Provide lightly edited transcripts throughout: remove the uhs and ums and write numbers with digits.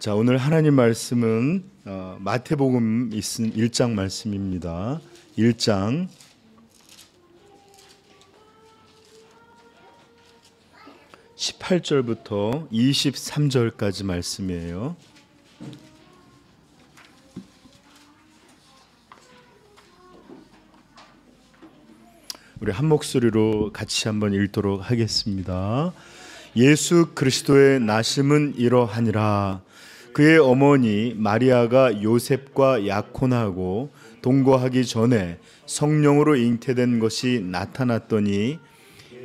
자, 오늘 하나님 말씀은 마태복음 1장 말씀입니다. 1장 18절부터 23절까지 말씀이에요. 우리 한 목소리로 같이 한번 읽도록 하겠습니다. 예수 그리스도의 나심은 이러하니라. 그의 어머니 마리아가 요셉과 약혼하고 동거하기 전에 성령으로 잉태된 것이 나타났더니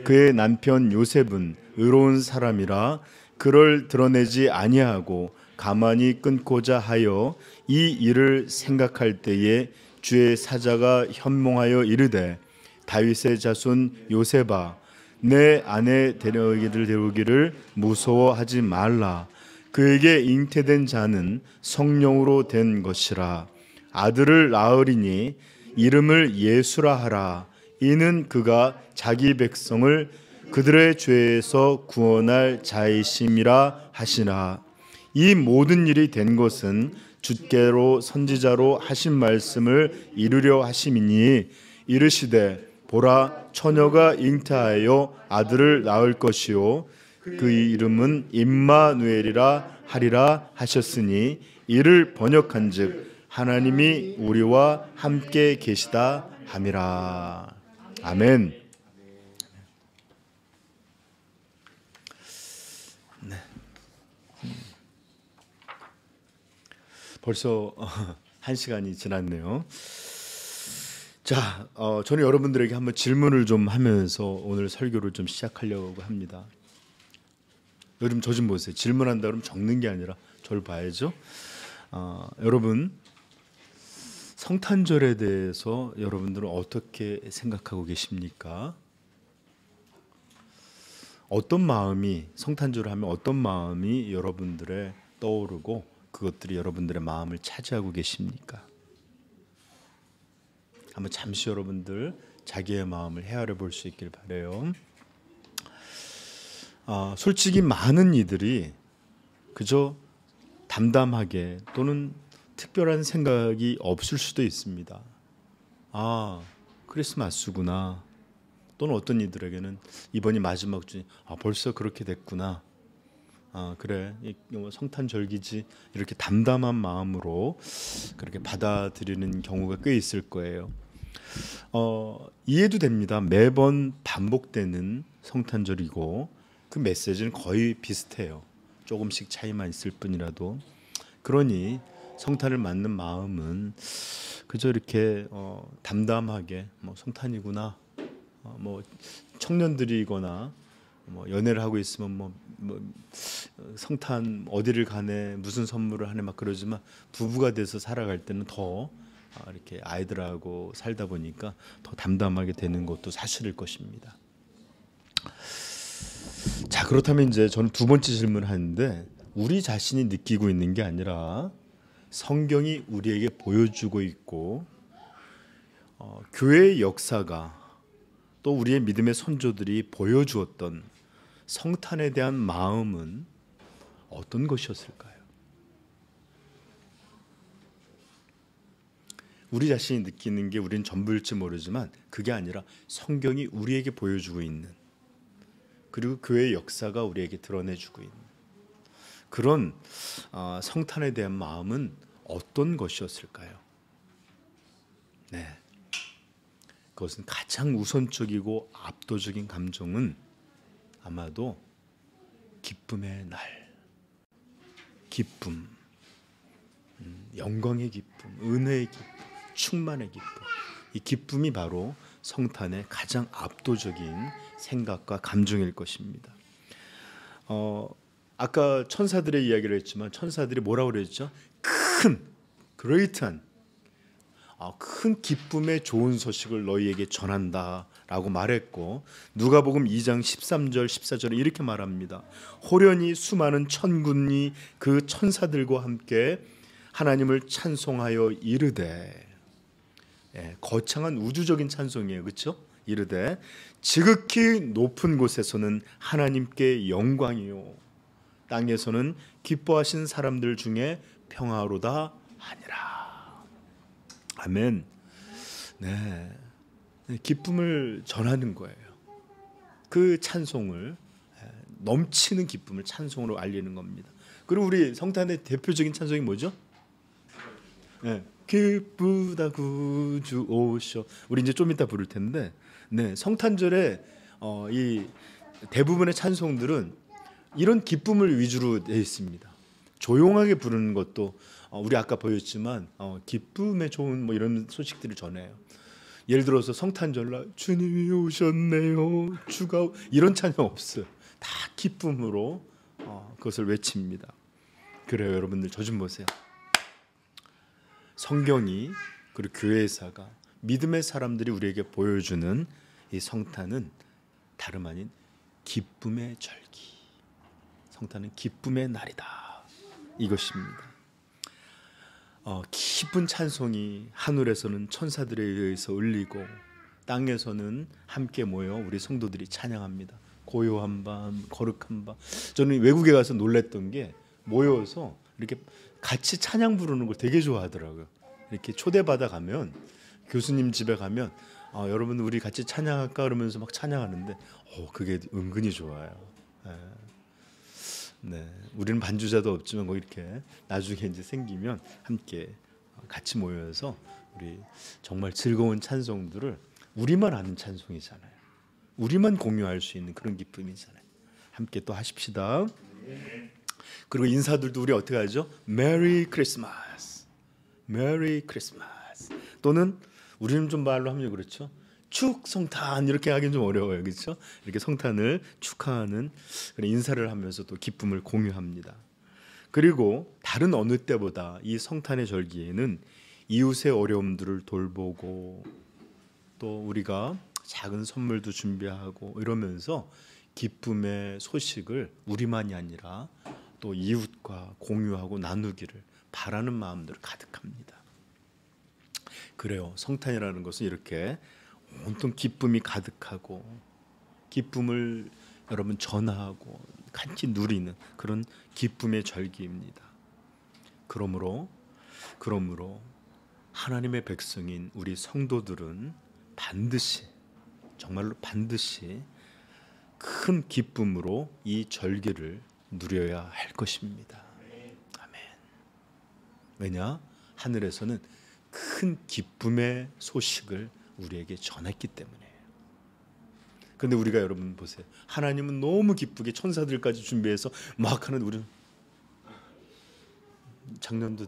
그의 남편 요셉은 의로운 사람이라 그를 드러내지 아니하고 가만히 끊고자 하여 이 일을 생각할 때에 주의 사자가 현몽하여 이르되 다윗의 자손 요셉아 내 아내 데려오기를 무서워하지 말라. 그에게 잉태된 자는 성령으로 된 것이라. 아들을 낳으리니 이름을 예수라 하라. 이는 그가 자기 백성을 그들의 죄에서 구원할 자이심이라 하시나. 이 모든 일이 된 것은 주께로 선지자로 하신 말씀을 이루려 하심이니 이르시되 보라 처녀가 잉태하여 아들을 낳을 것이요 그 이름은 임마누엘이라 하리라 하셨으니 이를 번역한즉 하나님이 우리와 함께 계시다 함이라. 아멘. 네. 벌써 1시간이 지났네요. 자, 저는 여러분들에게 한번 질문을 좀 하면서 오늘 설교를 좀 시작하려고 합니다. 요즘 저 좀 보세요. 질문한다 그러면 적는 게 아니라 저를 봐야죠. 여러분 성탄절에 대해서 여러분들은 어떻게 생각하고 계십니까? 어떤 마음이 성탄절을 하면 어떤 마음이 여러분들의 떠오르고 그것들이 여러분들의 마음을 차지하고 계십니까? 한번 잠시 여러분들 자기의 마음을 헤아려 볼 수 있길 바라요. 솔직히 많은 이들이 그저 담담하게 또는 특별한 생각이 없을 수도 있습니다. 크리스마스구나. 또는 어떤 이들에게는 이번이 마지막 주니 벌써 그렇게 됐구나. 그래 성탄절기지. 이렇게 담담한 마음으로 그렇게 받아들이는 경우가 꽤 있을 거예요. 이해도 됩니다. 매번 반복되는 성탄절이고 그 메시지는 거의 비슷해요. 조금씩 차이만 있을 뿐이라도. 그러니 성탄을 맞는 마음은 그저 이렇게 담담하게 성탄이구나. 청년들이거나 연애를 하고 있으면 성탄 어디를 가네 무슨 선물을 하네 막 그러지만 부부가 돼서 살아갈 때는 더 이렇게 아이들하고 살다 보니까 더 담담하게 되는 것도 사실일 것입니다. 자, 그렇다면 이제 저는 두 번째 질문을 하는데 우리 자신이 느끼고 있는 게 아니라 성경이 우리에게 보여주고 있고 교회의 역사가 또 우리의 믿음의 선조들이 보여주었던 성탄에 대한 마음은 어떤 것이었을까요? 우리 자신이 느끼는 게 우리는 전부일지 모르지만 그게 아니라 성경이 우리에게 보여주고 있는 그리고 교회의 역사가 우리에게 드러내주고 있는 그런 성탄에 대한 마음은 어떤 것이었을까요? 네, 그것은 가장 우선적이고 압도적인 감정은 아마도 기쁨의 날, 기쁨, 영광의 기쁨, 은혜의 기쁨, 충만의 기쁨. 이 기쁨이 바로 성탄의 가장 압도적인 생각과 감정일 것입니다. 아까 천사들의 이야기를 했지만 천사들이 뭐라고 그랬죠? 그레이트한 큰 기쁨의 좋은 소식을 너희에게 전한다라고 말했고 누가복음 2장 13절 14절에 이렇게 말합니다. 호련히 수많은 천군이 그 천사들과 함께 하나님을 찬송하여 이르되 거창한 우주적인 찬송이에요. 그렇죠? 이르되 지극히 높은 곳에서는 하나님께 영광이요 땅에서는 기뻐하신 사람들 중에 평화로다 하니라. 아멘. 네, 기쁨을 전하는 거예요. 그 찬송을, 넘치는 기쁨을 찬송으로 알리는 겁니다. 그리고 우리 성탄의 대표적인 찬송이 뭐죠? 네, 기쁘다 구주 오셔. 우리 이제 좀 이따 부를 텐데, 네, 성탄절에 이 대부분의 찬송들은 이런 기쁨을 위주로 되어 있습니다. 조용하게 부르는 것도 우리 아까 보였지만 기쁨에 좋은 뭐 이런 소식들을 전해요. 예를 들어서 성탄절날 주님이 오셨네요, 주가 이런 찬양 없어요. 다 기쁨으로 그것을 외칩니다. 그래요, 여러분들 저 좀 보세요. 성경이 그리고 교회사가 믿음의 사람들이 우리에게 보여주는 이 성탄은 다름 아닌 기쁨의 절기. 성탄은 기쁨의 날이다, 이것입니다. 기쁜 찬송이 하늘에서는 천사들에 의해서 울리고 땅에서는 함께 모여 우리 성도들이 찬양합니다. 고요한 밤, 거룩한 밤. 저는 외국에 가서 놀랬던 게 모여서 이렇게 같이 찬양 부르는 걸 되게 좋아하더라고요. 이렇게 초대받아 가면, 교수님 집에 가면 여러분 우리 같이 찬양할까 그러면서 막 찬양하는데 그게 은근히 좋아요. 네, 우리는 반주자도 없지만 뭐 이렇게 나중에 이제 생기면 함께 같이 모여서 우리 정말 즐거운 찬송들을, 우리만 아는 찬송이잖아요. 우리만 공유할 수 있는 그런 기쁨이잖아요. 함께 또 하십시다. 그리고 인사들도 우리 어떻게 하죠? 메리 크리스마스, 메리 크리스마스. 또는 우리는 좀 말로 하면 그렇죠, 축성탄 이렇게 하기는 좀 어려워요, 그렇죠? 이렇게 성탄을 축하하는 그런 인사를 하면서 또 기쁨을 공유합니다. 그리고 다른 어느 때보다 이 성탄의 절기에는 이웃의 어려움들을 돌보고 또 우리가 작은 선물도 준비하고 이러면서 기쁨의 소식을 우리만이 아니라 또 이웃과 공유하고 나누기를 바라는 마음들 가득합니다. 그래요, 성탄이라는 것은 이렇게 온통 기쁨이 가득하고 기쁨을 여러분 전하고 같이 누리는 그런 기쁨의 절기입니다. 그러므로 하나님의 백성인 우리 성도들은 반드시, 정말로 반드시 큰 기쁨으로 이 절기를 누려야 할 것입니다. 아멘. 왜냐? 하늘에서는 큰 기쁨의 소식을 우리에게 전했기 때문이에요. 근데 우리가 여러분 보세요. 하나님은 너무 기쁘게 천사들까지 준비해서 막 하는, 우리는 작년도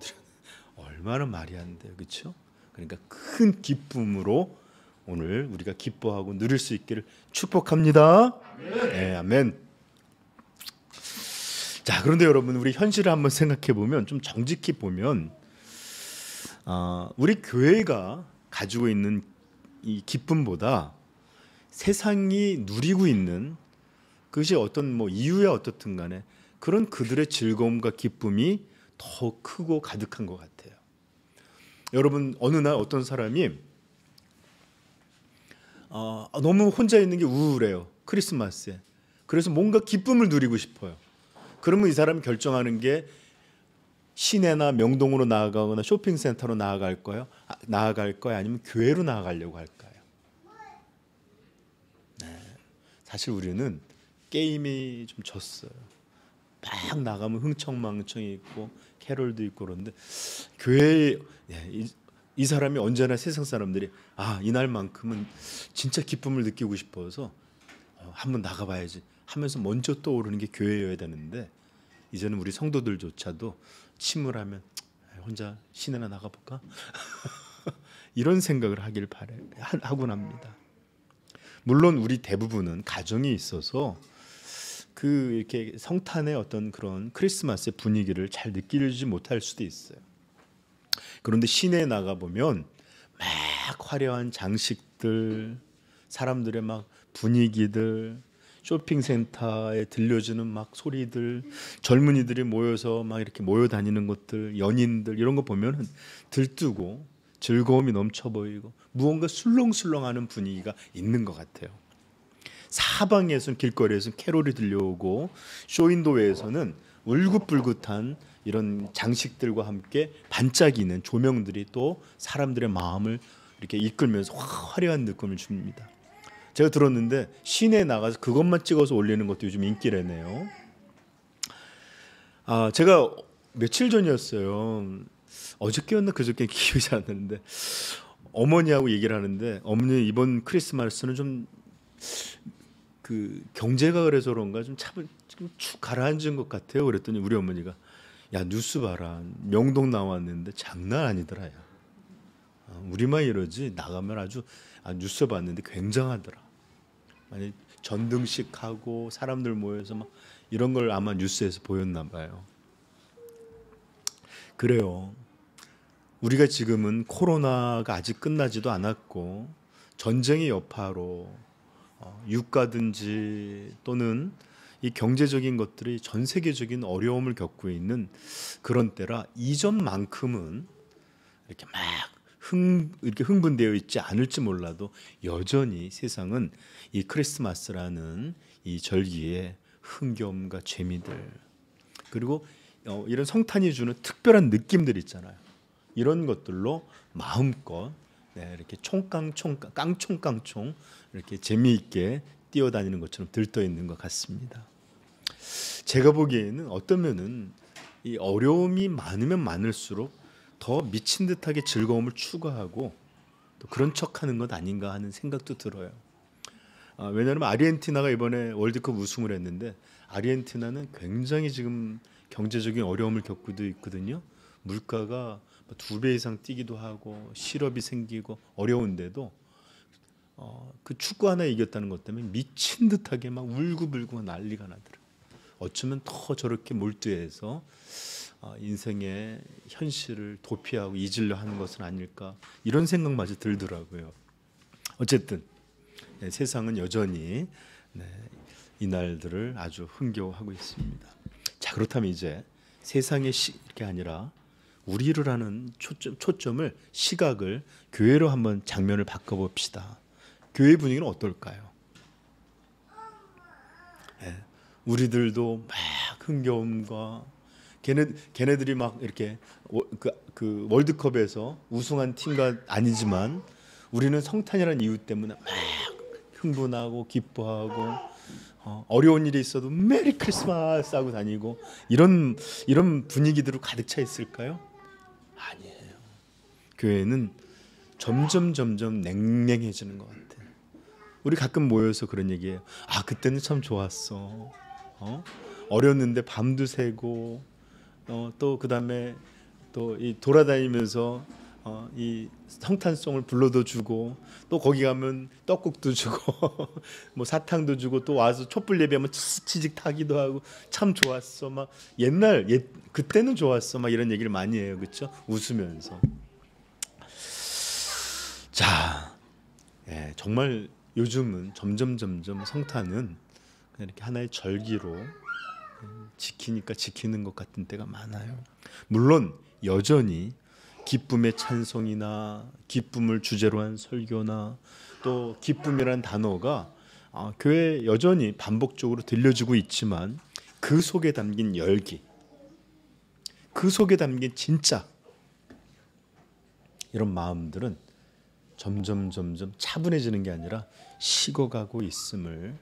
얼마나 말이 안 돼요, 그렇죠? 그러니까 큰 기쁨으로 오늘 우리가 기뻐하고 누릴 수 있기를 축복합니다. 네, 아멘. 자, 그런데 여러분 우리 현실을 한번 생각해 보면, 좀 정직히 보면 우리 교회가 가지고 있는 이 기쁨보다 세상이 누리고 있는 그것이 어떤 뭐 이유야 어떻든 간에 그런 그들의 즐거움과 기쁨이 더 크고 가득한 것 같아요. 여러분 어느 날 어떤 사람이 너무 혼자 있는 게 우울해요, 크리스마스에. 그래서 뭔가 기쁨을 누리고 싶어요. 그러면 이 사람이 결정하는 게 시내나 명동으로 나아가거나 쇼핑센터로 나아갈 거예요? 아니면 교회로 나아가려고 할까요? 네, 사실 우리는 게임이 좀 졌어요. 막 나가면 흥청망청이 있고 캐롤도 있고 그런데 교회에 이 사람이 언제나 세상 사람들이 이날만큼은 진짜 기쁨을 느끼고 싶어서 한번 나가봐야지 하면서 먼저 떠오르는 게 교회여야 되는데, 이제는 우리 성도들조차도 침울하면 혼자 시내나 나가볼까? 이런 생각을 하곤 합니다. 물론 우리 대부분은 가정이 있어서 이렇게 성탄의 어떤 그런 크리스마스의 분위기를 잘 느끼지 못할 수도 있어요. 그런데 시내에 나가 보면 막 화려한 장식들, 사람들의 막 분위기들, 쇼핑센터에 들려주는 막 소리들, 젊은이들이 모여서 막 이렇게 모여 다니는 것들, 연인들 이런 거 보면은 들뜨고 즐거움이 넘쳐 보이고 무언가 술렁술렁하는 분위기가 있는 것 같아요. 사방에서는 길거리에서는 캐롤이 들려오고 쇼윈도웨에서는 울긋불긋한 이런 장식들과 함께 반짝이는 조명들이 또 사람들의 마음을 이렇게 이끌면서 화려한 느낌을 줍니다. 제가 들었는데 시내에 나가서 그것만 찍어서 올리는 것도 요즘 인기래네요. 제가 며칠 전이었어요. 어저께였나 그저께 기억이 잘 안 나는데 어머니하고 얘기를 하는데 어머니 이번 크리스마스는 좀 그 경제가 그래서 그런가 좀 축 가라앉은 것 같아요. 그랬더니 우리 어머니가 야 뉴스 봐라 명동 나왔는데 장난 아니더라. 야. 우리만 이러지 나가면 아주 뉴스 봤는데 굉장하더라. 아니 전등식 하고 사람들 모여서 막 이런 걸 아마 뉴스에서 보였나 봐요. 그래요. 우리가 지금은 코로나가 아직 끝나지도 않았고 전쟁의 여파로 유가든지 또는 이 경제적인 것들이 전 세계적인 어려움을 겪고 있는 그런 때라 이전만큼은 이렇게 막 이렇게 흥분되어 있지 않을지 몰라도 여전히 세상은 이 크리스마스라는 이 절기의 흥겨움과 재미들 그리고 이런 성탄이 주는 특별한 느낌들 있잖아요. 이런 것들로 마음껏 이렇게 깡총깡총 이렇게 재미있게 뛰어다니는 것처럼 들떠 있는 것 같습니다. 제가 보기에는 어떠면은 이 어려움이 많으면 많을수록 더 미친 듯하게 즐거움을 추구하고 또 그런 척하는 것 아닌가 하는 생각도 들어요. 왜냐하면 아르헨티나가 이번에 월드컵 우승을 했는데 아르헨티나는 굉장히 지금 경제적인 어려움을 겪고도 있거든요. 물가가 2배 이상 뛰기도 하고 실업이 생기고 어려운데도 그 축구 하나 이겼다는 것 때문에 미친 듯하게 막 울고불고 난리가 나더라고요. 어쩌면 더 저렇게 몰두해서 인생의 현실을 도피하고 잊으려 하는 것은 아닐까 이런 생각마저 들더라고요. 어쨌든 세상은 여전히 이 날들을 아주 흥겨워하고 있습니다. 자 그렇다면 이제 세상의 이게 아니라 우리를 하는 초점을 시각을 교회로 한번 장면을 바꿔봅시다. 교회 분위기는 어떨까요? 우리들도 막 흥겨움과 걔네들이 막 이렇게 그 월드컵에서 우승한 팀과 아니지만 우리는 성탄이라는 이유 때문에 막 흥분하고 기뻐하고 어려운 일이 있어도 메리 크리스마스 하고 다니고 이런 분위기들로 가득 차 있을까요? 아니에요. 교회는 점점 냉랭해지는 것 같아요. 우리 가끔 모여서 그런 얘기해요. 그때는 참 좋았어. 어렸는데 밤도 새고 또 그다음에 또 이 돌아다니면서 이 성탄송을 불러도 주고 또 거기 가면 떡국도 주고 뭐 사탕도 주고 또 와서 촛불 예배하면 치직 타기도 하고 참 좋았어. 막 그때는 좋았어. 막 이런 얘기를 많이 해요. 그렇죠? 웃으면서. 자, 정말 요즘은 점점 성탄은 그냥 이렇게 하나의 절기로 지키니까 지키는 것 같은 때가 많아요. 물론 여전히 기쁨의 찬송이나 기쁨을 주제로 한 설교나 또 기쁨이라는 단어가 교회에 여전히 반복적으로 들려지고 있지만 그 속에 담긴 열기, 그 속에 담긴 진짜 이런 마음들은 점점 차분해지는 게 아니라 식어가고 있음을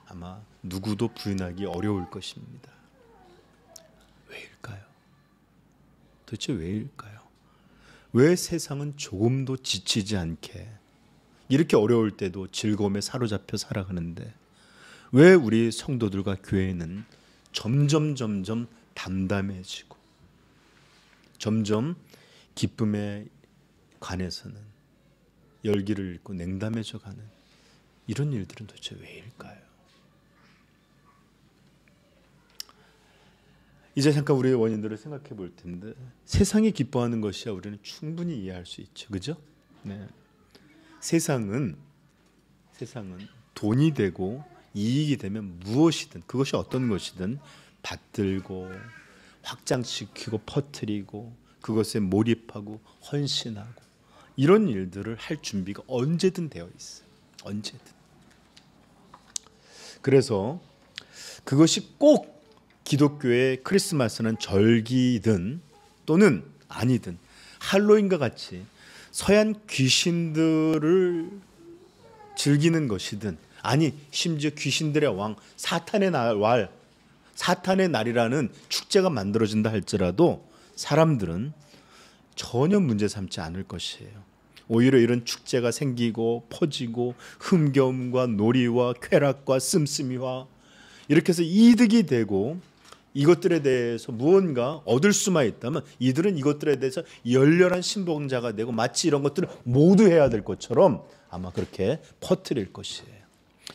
아마 누구도 부인하기 어려울 것입니다. 왜일까요? 도대체 왜일까요? 왜 세상은 조금도 지치지 않게 이렇게 어려울 때도 즐거움에 사로잡혀 살아가는데 왜 우리 성도들과 교회는 점점 담담해지고 점점 기쁨에 관해서는 열기를 잃고 냉담해져 가는 이런 일들은 도대체 왜일까요? 이제 잠깐 우리의 원인들을 생각해 볼 텐데 세상이 기뻐하는 것이야 우리는 충분히 이해할 수 있죠. 그죠? 네. 세상은 돈이 되고 이익이 되면 무엇이든 그것이 어떤 것이든 받들고 확장시키고 퍼뜨리고 그것에 몰입하고 헌신하고 이런 일들을 할 준비가 언제든 되어 있어요. 언제든. 그래서 그것이 꼭 기독교의 크리스마스는 절기든 또는 아니든 할로윈과 같이 서양 귀신들을 즐기는 것이든, 아니 심지어 귀신들의 왕 사탄의 날이라는 축제가 만들어진다 할지라도 사람들은 전혀 문제 삼지 않을 것이에요. 오히려 이런 축제가 생기고 퍼지고 흥겨움과 놀이와 쾌락과 씀씀이와 이렇게 해서 이득이 되고 이것들에 대해서 무언가 얻을 수만 있다면 이들은 이것들에 대해서 열렬한 신봉자가 되고 마치 이런 것들을 모두 해야 될 것처럼 아마 그렇게 퍼뜨릴 것이에요.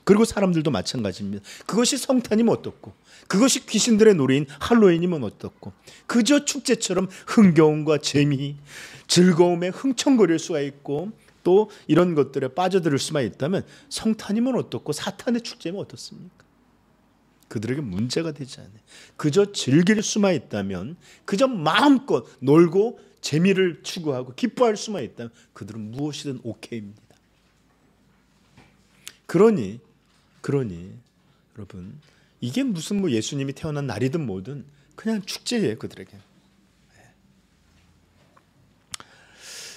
그리고 사람들도 마찬가지입니다. 그것이 성탄이면 어떻고, 그것이 귀신들의 놀이인 할로윈이면 어떻고, 그저 축제처럼 흥겨움과 재미, 즐거움에 흥청거릴 수가 있고 또 이런 것들에 빠져들 수만 있다면 성탄이면 어떻고 사탄의 축제면 어떻습니까? 그들에게 문제가 되지 않아요. 그저 즐길 수만 있다면, 그저 마음껏 놀고 재미를 추구하고 기뻐할 수만 있다면 그들은 무엇이든 오케이입니다. 그러니 여러분, 이게 무슨 뭐 예수님이 태어난 날이든 뭐든 그냥 축제예요, 그들에게.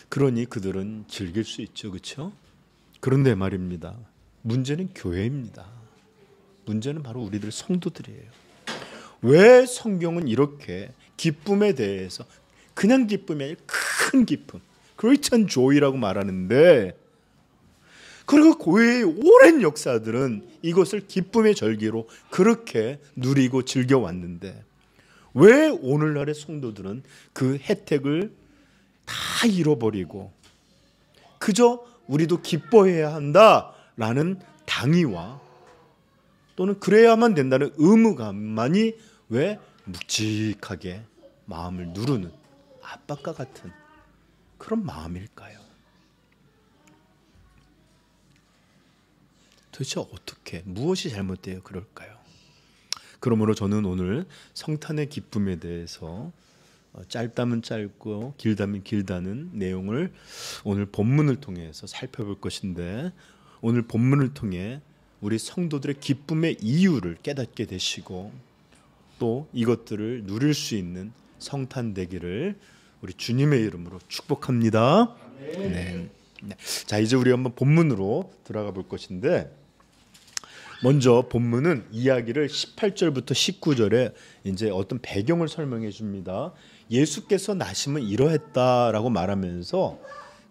그러니 그들은 즐길 수 있죠, 그렇죠? 그런데 말입니다, 문제는 교회입니다. 문제는 바로 우리들 성도들이에요. 왜 성경은 이렇게 기쁨에 대해서 그냥 기쁨이 아니라 큰 기쁨, 크리스천 조이라고 말하는데, 그리고 교회의 오랜 역사들은 이것을 기쁨의 절기로 그렇게 누리고 즐겨왔는데 왜 오늘날의 성도들은 그 혜택을 다 잃어버리고 그저 우리도 기뻐해야 한다라는 당위와 또는 그래야만 된다는 의무감만이 왜 묵직하게 마음을 누르는 압박과 같은 그런 마음일까요? 도대체 어떻게, 무엇이 잘못되어 그럴까요? 그러므로 저는 오늘 성탄의 기쁨에 대해서 짧다면 짧고 길다면 길다는 내용을 오늘 본문을 통해서 살펴볼 것인데, 오늘 본문을 통해 우리 성도들의 기쁨의 이유를 깨닫게 되시고 또 이것들을 누릴 수 있는 성탄 되기를 우리 주님의 이름으로 축복합니다. 네. 자, 이제 우리 한번 본문으로 들어가 볼 것인데, 먼저 본문은 이야기를 18절부터 19절에 이제 어떤 배경을 설명해 줍니다. 예수께서 나심은 이러했다라고 말하면서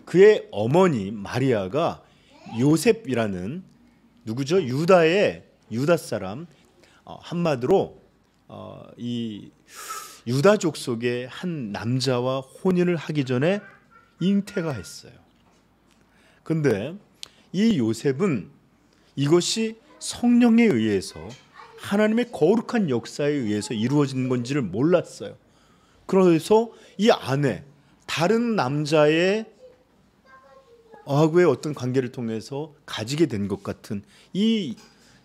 그의 어머니 마리아가 요셉이라는 누구죠? 유다 사람, 한마디로 이 유다족 속의 한 남자와 혼인을 하기 전에 잉태가 했어요. 근데 이 요셉은 이것이 성령에 의해서 하나님의 거룩한 역사에 의해서 이루어진 건지를 몰랐어요. 그래서 이 아내, 다른 남자의 하고의 어떤 관계를 통해서 가지게 된 것 같은 이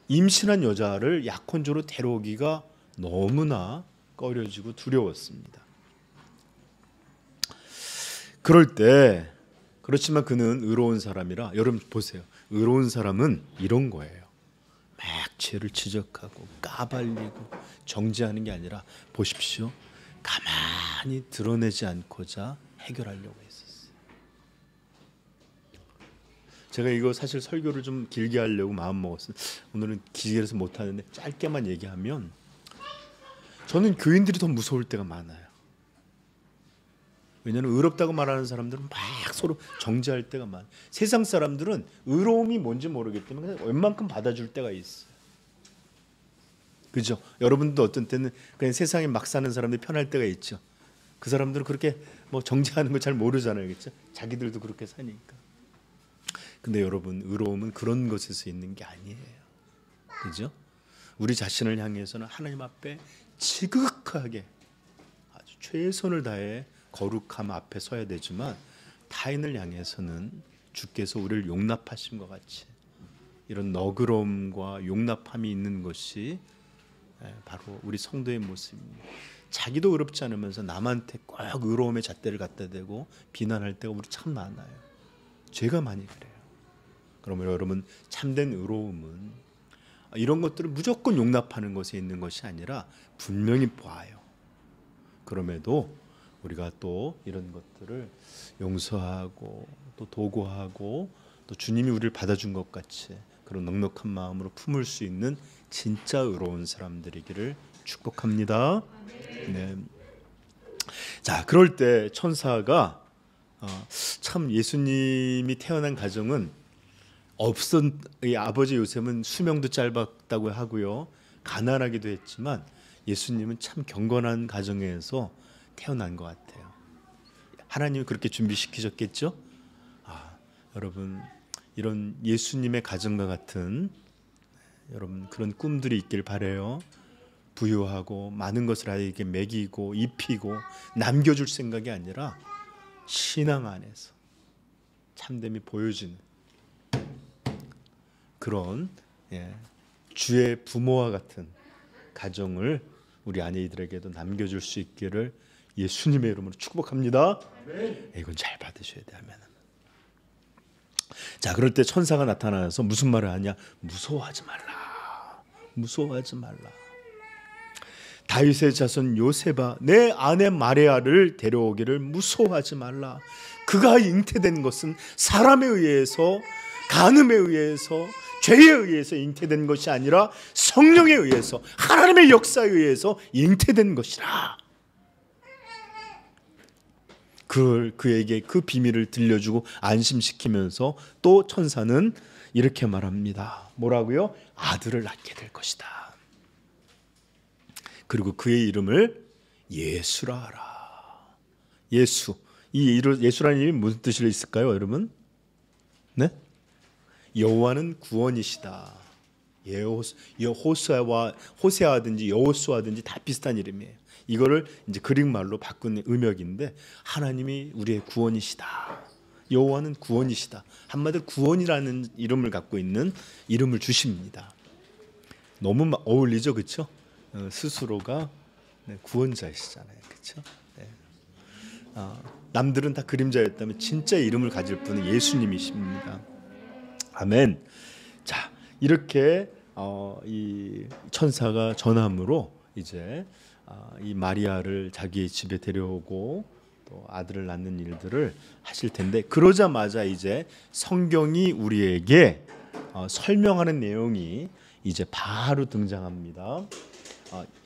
임신한 여자를 약혼자로 데려오기가 너무나 꺼려지고 두려웠습니다. 그럴 때, 그렇지만 그는 의로운 사람이라, 여러분 보세요. 의로운 사람은 이런 거예요. 막 죄를 지적하고 까발리고 정죄하는 게 아니라 보십시오. 가만히 드러내지 않고자 해결하려고 했었어요. 제가 이거 사실 설교를 좀 길게 하려고 마음먹었어요. 오늘은 길게서 못하는데 짧게만 얘기하면, 저는 교인들이 더 무서울 때가 많아요. 왜냐하면 의롭다고 말하는 사람들은 막 서로 정죄할 때가 많아요. 세상 사람들은 의로움이 뭔지 모르기 때문에 웬만큼 받아줄 때가 있어요. 그죠? 여러분도 어떤 때는 그냥 세상에 막 사는 사람들이 편할 때가 있죠. 그 사람들은 그렇게 뭐 정죄하는 거 잘 모르잖아요, 그렇죠? 자기들도 그렇게 사니까. 근데 여러분, 의로움은 그런 것에서 있는 게 아니에요. 그죠? 우리 자신을 향해서는 하나님 앞에 지극하게 아주 최선을 다해 거룩함 앞에 서야 되지만, 타인을 향해서는 주께서 우리를 용납하신 것 같이 이런 너그러움과 용납함이 있는 것이 바로 우리 성도의 모습입니다. 자기도 의롭지 않으면서 남한테 꼭 의로움의 잣대를 갖다 대고 비난할 때가 우리 참 많아요. 죄가 많이 그래요. 그러면 여러분, 참된 의로움은 이런 것들을 무조건 용납하는 것에 있는 것이 아니라 분명히 보아요. 그럼에도 우리가 또 이런 것들을 용서하고 또 도구하고 또 주님이 우리를 받아준 것 같이 그런 넉넉한 마음으로 품을 수 있는 진짜 의로운 사람들이기를 축복합니다. 네. 자, 그럴 때 천사가 참 예수님이 태어난 가정은 아버지 요셉은 수명도 짧았다고 하고요, 가난하기도 했지만 예수님은 참 경건한 가정에서 태어난 것 같아요. 하나님이 그렇게 준비시키셨겠죠? 여러분, 이런 예수님의 가정과 같은 여러분 그런 꿈들이 있길 바라요. 부유하고 많은 것을 아이에게 먹이고 입히고 남겨줄 생각이 아니라 신앙 안에서 참됨이 보여지는 그런 주의 부모와 같은 가정을 우리 아내들에게도 남겨줄 수 있기를 예수님의 이름으로 축복합니다. 이건 잘 받으셔야 돼. 아멘. 자, 그럴 때 천사가 나타나서 무슨 말을 하냐? 무서워하지 말라. 무서워하지 말라. 다윗의 자손 요셉아, 내 아내 마리아를 데려오기를 무서워하지 말라. 그가 잉태된 것은 사람에 의해서, 간음에 의해서, 죄에 의해서 잉태된 것이 아니라 성령에 의해서, 하나님의 역사에 의해서 잉태된 것이라. 그에게 그 비밀을 들려주고 안심시키면서 또 천사는 이렇게 말합니다. 뭐라고요? 아들을 낳게 될 것이다. 그리고 그의 이름을 예수라 하라. 예수. 이 예수라는 이름이 무슨 뜻이 있을까요, 여러분? 네? 여호와는 구원이시다. 호세아든지 여호수아든지 다 비슷한 이름이에요. 이거를 이제 그릭 말로 바꾼 음역인데, 하나님이 우리의 구원이시다. 여호와는 구원이시다. 한마디로 구원이라는 이름을 갖고 있는 이름을 주십니다. 너무 어울리죠, 그렇죠? 스스로가 구원자이시잖아요, 그렇죠? 네. 남들은 다 그림자였다면 진짜 이름을 가질 분은 예수님이십니다. 아멘. 자, 이렇게 이 천사가 전함으로 이제 이 마리아를 자기의 집에 데려오고 또 아들을 낳는 일들을 하실 텐데, 그러자마자 이제 성경이 우리에게 설명하는 내용이 이제 바로 등장합니다.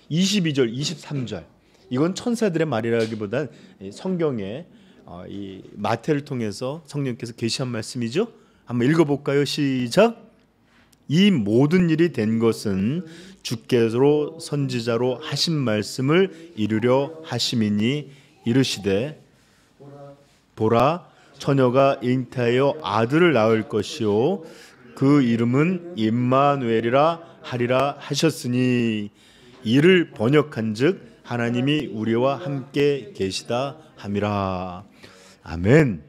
22절, 23절. 이건 천사들의 말이라기보단 성경에 이 마태를 통해서 성령께서 계시한 말씀이죠. 한번 읽어볼까요? 시작. 이 모든 일이 된 것은 주께서 선지자로 하신 말씀을 이루려 하심이니, 이르시되 보라, 처녀가 잉태하여 아들을 낳을 것이요 그 이름은 임마누엘이라 하리라 하셨으니, 이를 번역한즉 하나님이 우리와 함께 계시다 함이라. 아멘.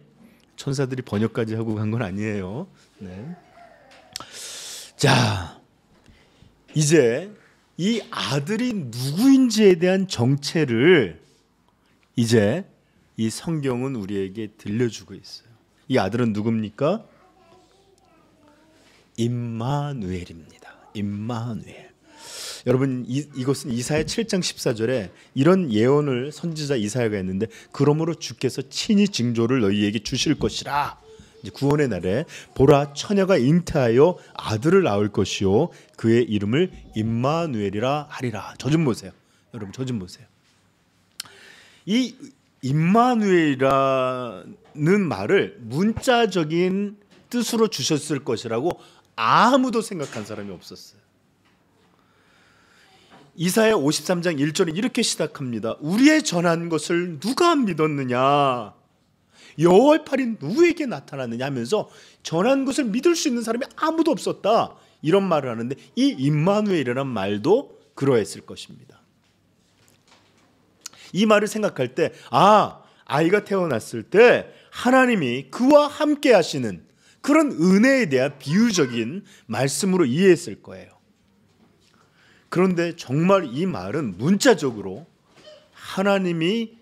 천사들이 번역까지 하고 간 건 아니에요. 네. 자, 이제 이 아들이 누구인지에 대한 정체를 이제 이 성경은 우리에게 들려주고 있어요. 이 아들은 누굽니까? 임마누엘입니다. 임마누엘. 여러분, 이것은 이사야 7장 14절에 이런 예언을 선지자 이사야가 했는데, 그러므로 주께서 친히 징조를 너희에게 주실 것이라. 이제 구원의 날에 보라, 처녀가 잉태하여 아들을 낳을 것이요 그의 이름을 임마누엘이라 하리라. 저 좀 보세요. 여러분, 저 좀 보세요. 이 임마누엘이라는 말을 문자적인 뜻으로 주셨을 것이라고 아무도 생각한 사람이 없었어요. 이사야 53장 1절은 이렇게 시작합니다. 우리의 전한 것을 누가 믿었느냐? 여호와의 팔이 누구에게 나타났느냐 하면서 전한 것을 믿을 수 있는 사람이 아무도 없었다, 이런 말을 하는데, 이 임마누엘이라는 말도 그러했을 것입니다. 이 말을 생각할 때 아이가 태어났을 때 하나님이 그와 함께 하시는 그런 은혜에 대한 비유적인 말씀으로 이해했을 거예요. 그런데 정말 이 말은 문자적으로 하나님이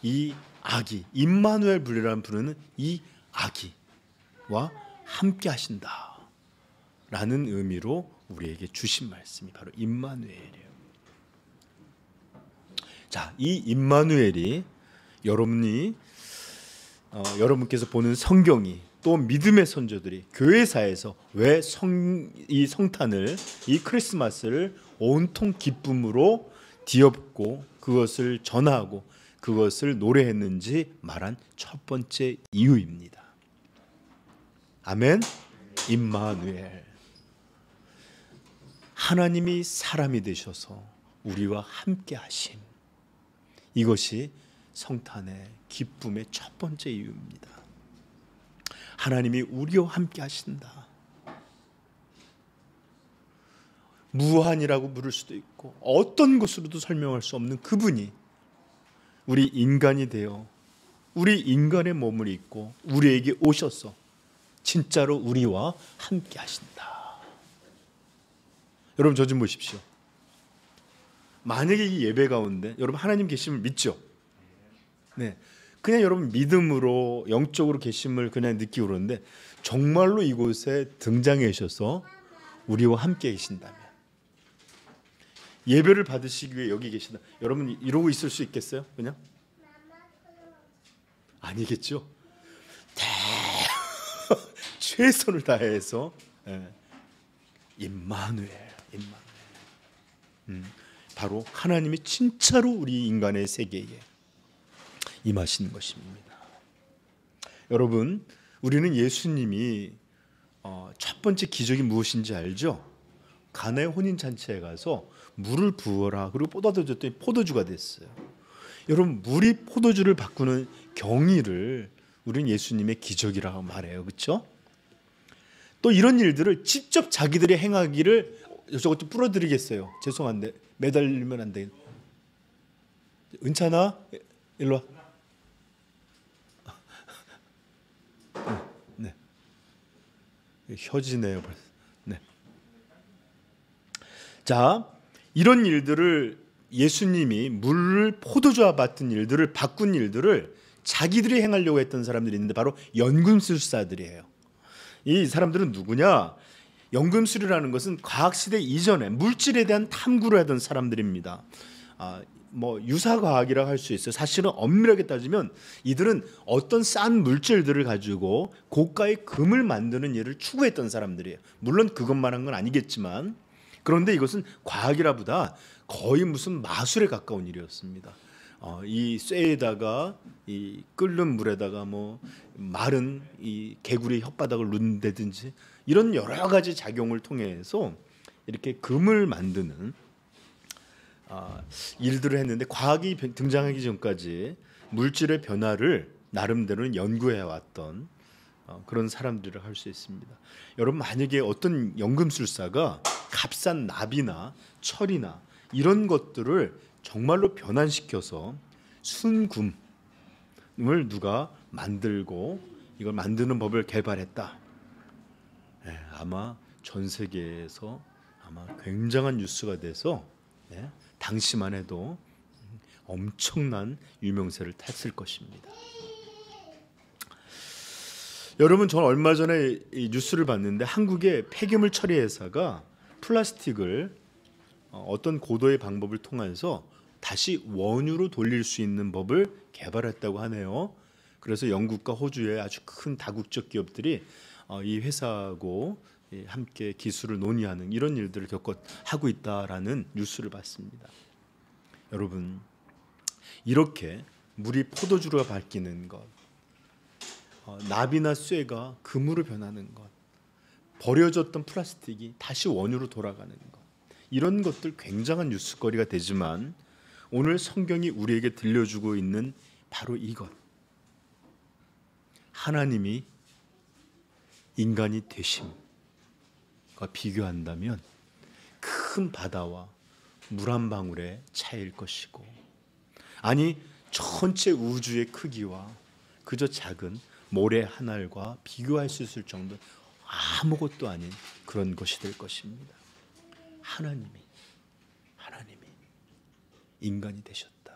이 아기, 임마누엘 부르는 이 아기와 함께 하신다 라는 의미로 우리에게 주신 말씀이 바로 임마누엘이에요. 자, 이 임마누엘이 여러분께서 보는 성경이 또 믿음의 선조들이 교회사에서 왜 이 성탄을, 이 크리스마스를 온통 기쁨으로 뒤엎고 그것을 전하고 그것을 노래했는지 말한 첫 번째 이유입니다. 아멘. 임마누엘, 하나님이 사람이 되셔서 우리와 함께 하심, 이것이 성탄의 기쁨의 첫 번째 이유입니다. 하나님이 우리와 함께 하신다. 무한이라고 부를 수도 있고 어떤 것으로도 설명할 수 없는 그분이 우리 인간이 되어 우리 인간의 몸을 입고 우리에게 오셔서 진짜로 우리와 함께 하신다. 여러분, 저 좀 보십시오. 만약에 이 예배 가운데 여러분 하나님 계심을 믿죠? 네, 그냥 여러분 믿음으로 영적으로 계심을 그냥 느끼고 그러는데 정말로 이곳에 등장해 주셔서 우리와 함께 계신다면, 예배를 받으시기 위해 여기 계신다. 여러분 이러고 있을 수 있겠어요? 그냥? 아니겠죠? 최선을 다해서 임마누엘, 바로 하나님이 진짜로 우리 인간의 세계에 임하시는 것입니다. 여러분, 우리는 예수님이 첫 번째 기적이 무엇인지 알죠? 가나의 혼인잔치에 가서 물을 부어라 그리고 쏟아져 줬더니 포도주가 됐어요. 여러분, 물이 포도주를 바꾸는 경이를 우리는 예수님의 기적이라고 말해요. 그렇죠? 또 이런 일들을 직접 자기들이 행하기를, 저것도 풀어드리겠어요. 죄송한데 매달리면 안 돼. 은찬아, 일로 와. 네. 혀지네요. 네. 자, 이런 일들을 예수님이 물을 포도주와 같은 일들을 바꾼 일들을 자기들이 행하려고 했던 사람들이 있는데 바로 연금술사들이에요. 이 사람들은 누구냐? 연금술이라는 것은 과학시대 이전에 물질에 대한 탐구를 하던 사람들입니다. 유사과학이라고 할 수 있어요. 사실은 엄밀하게 따지면 이들은 어떤 싼 물질들을 가지고 고가의 금을 만드는 일을 추구했던 사람들이에요. 물론 그것만한 건 아니겠지만, 그런데 이것은 과학이라보다 거의 무슨 마술에 가까운 일이었습니다. 이 쇠에다가 이 끓는 물에다가 마른 이 개구리 혓바닥을 넣는다든지 이런 여러 가지 작용을 통해서 이렇게 금을 만드는 일들을 했는데, 과학이 등장하기 전까지 물질의 변화를 나름대로는 연구해 왔던 그런 사람들이라고 할 수 있습니다. 여러분, 만약에 어떤 연금술사가 값싼 납이나 철이나 이런 것들을 정말로 변환시켜서 순금을 누가 만들고 이걸 만드는 법을 개발했다. 아마 전 세계에서 아마 굉장한 뉴스가 돼서 당시만 해도 엄청난 유명세를 탔을 것입니다. 여러분, 저는 얼마 전에 이 뉴스를 봤는데 한국의 폐기물 처리 회사가 플라스틱을 어떤 고도의 방법을 통해서 다시 원유로 돌릴 수 있는 법을 개발했다고 하네요. 그래서 영국과 호주의 아주 큰 다국적 기업들이 이 회사하고 함께 기술을 논의하는 이런 일들을 하고 있다라는 뉴스를 봤습니다. 여러분, 이렇게 물이 포도주로 바뀌는 것, 납이나 쇠가 금으로 변하는 것, 버려졌던 플라스틱이 다시 원유로 돌아가는 것, 이런 것들 굉장한 뉴스거리가 되지만 오늘 성경이 우리에게 들려주고 있는 바로 이것, 하나님이 인간이 되심과 비교한다면 큰 바다와 물 한 방울의 차이일 것이고, 아니 전체 우주의 크기와 그저 작은 모래 한 알과 비교할 수 있을 정도 아무것도 아닌 그런 것이 될 것입니다. 하나님이 인간이 되셨다.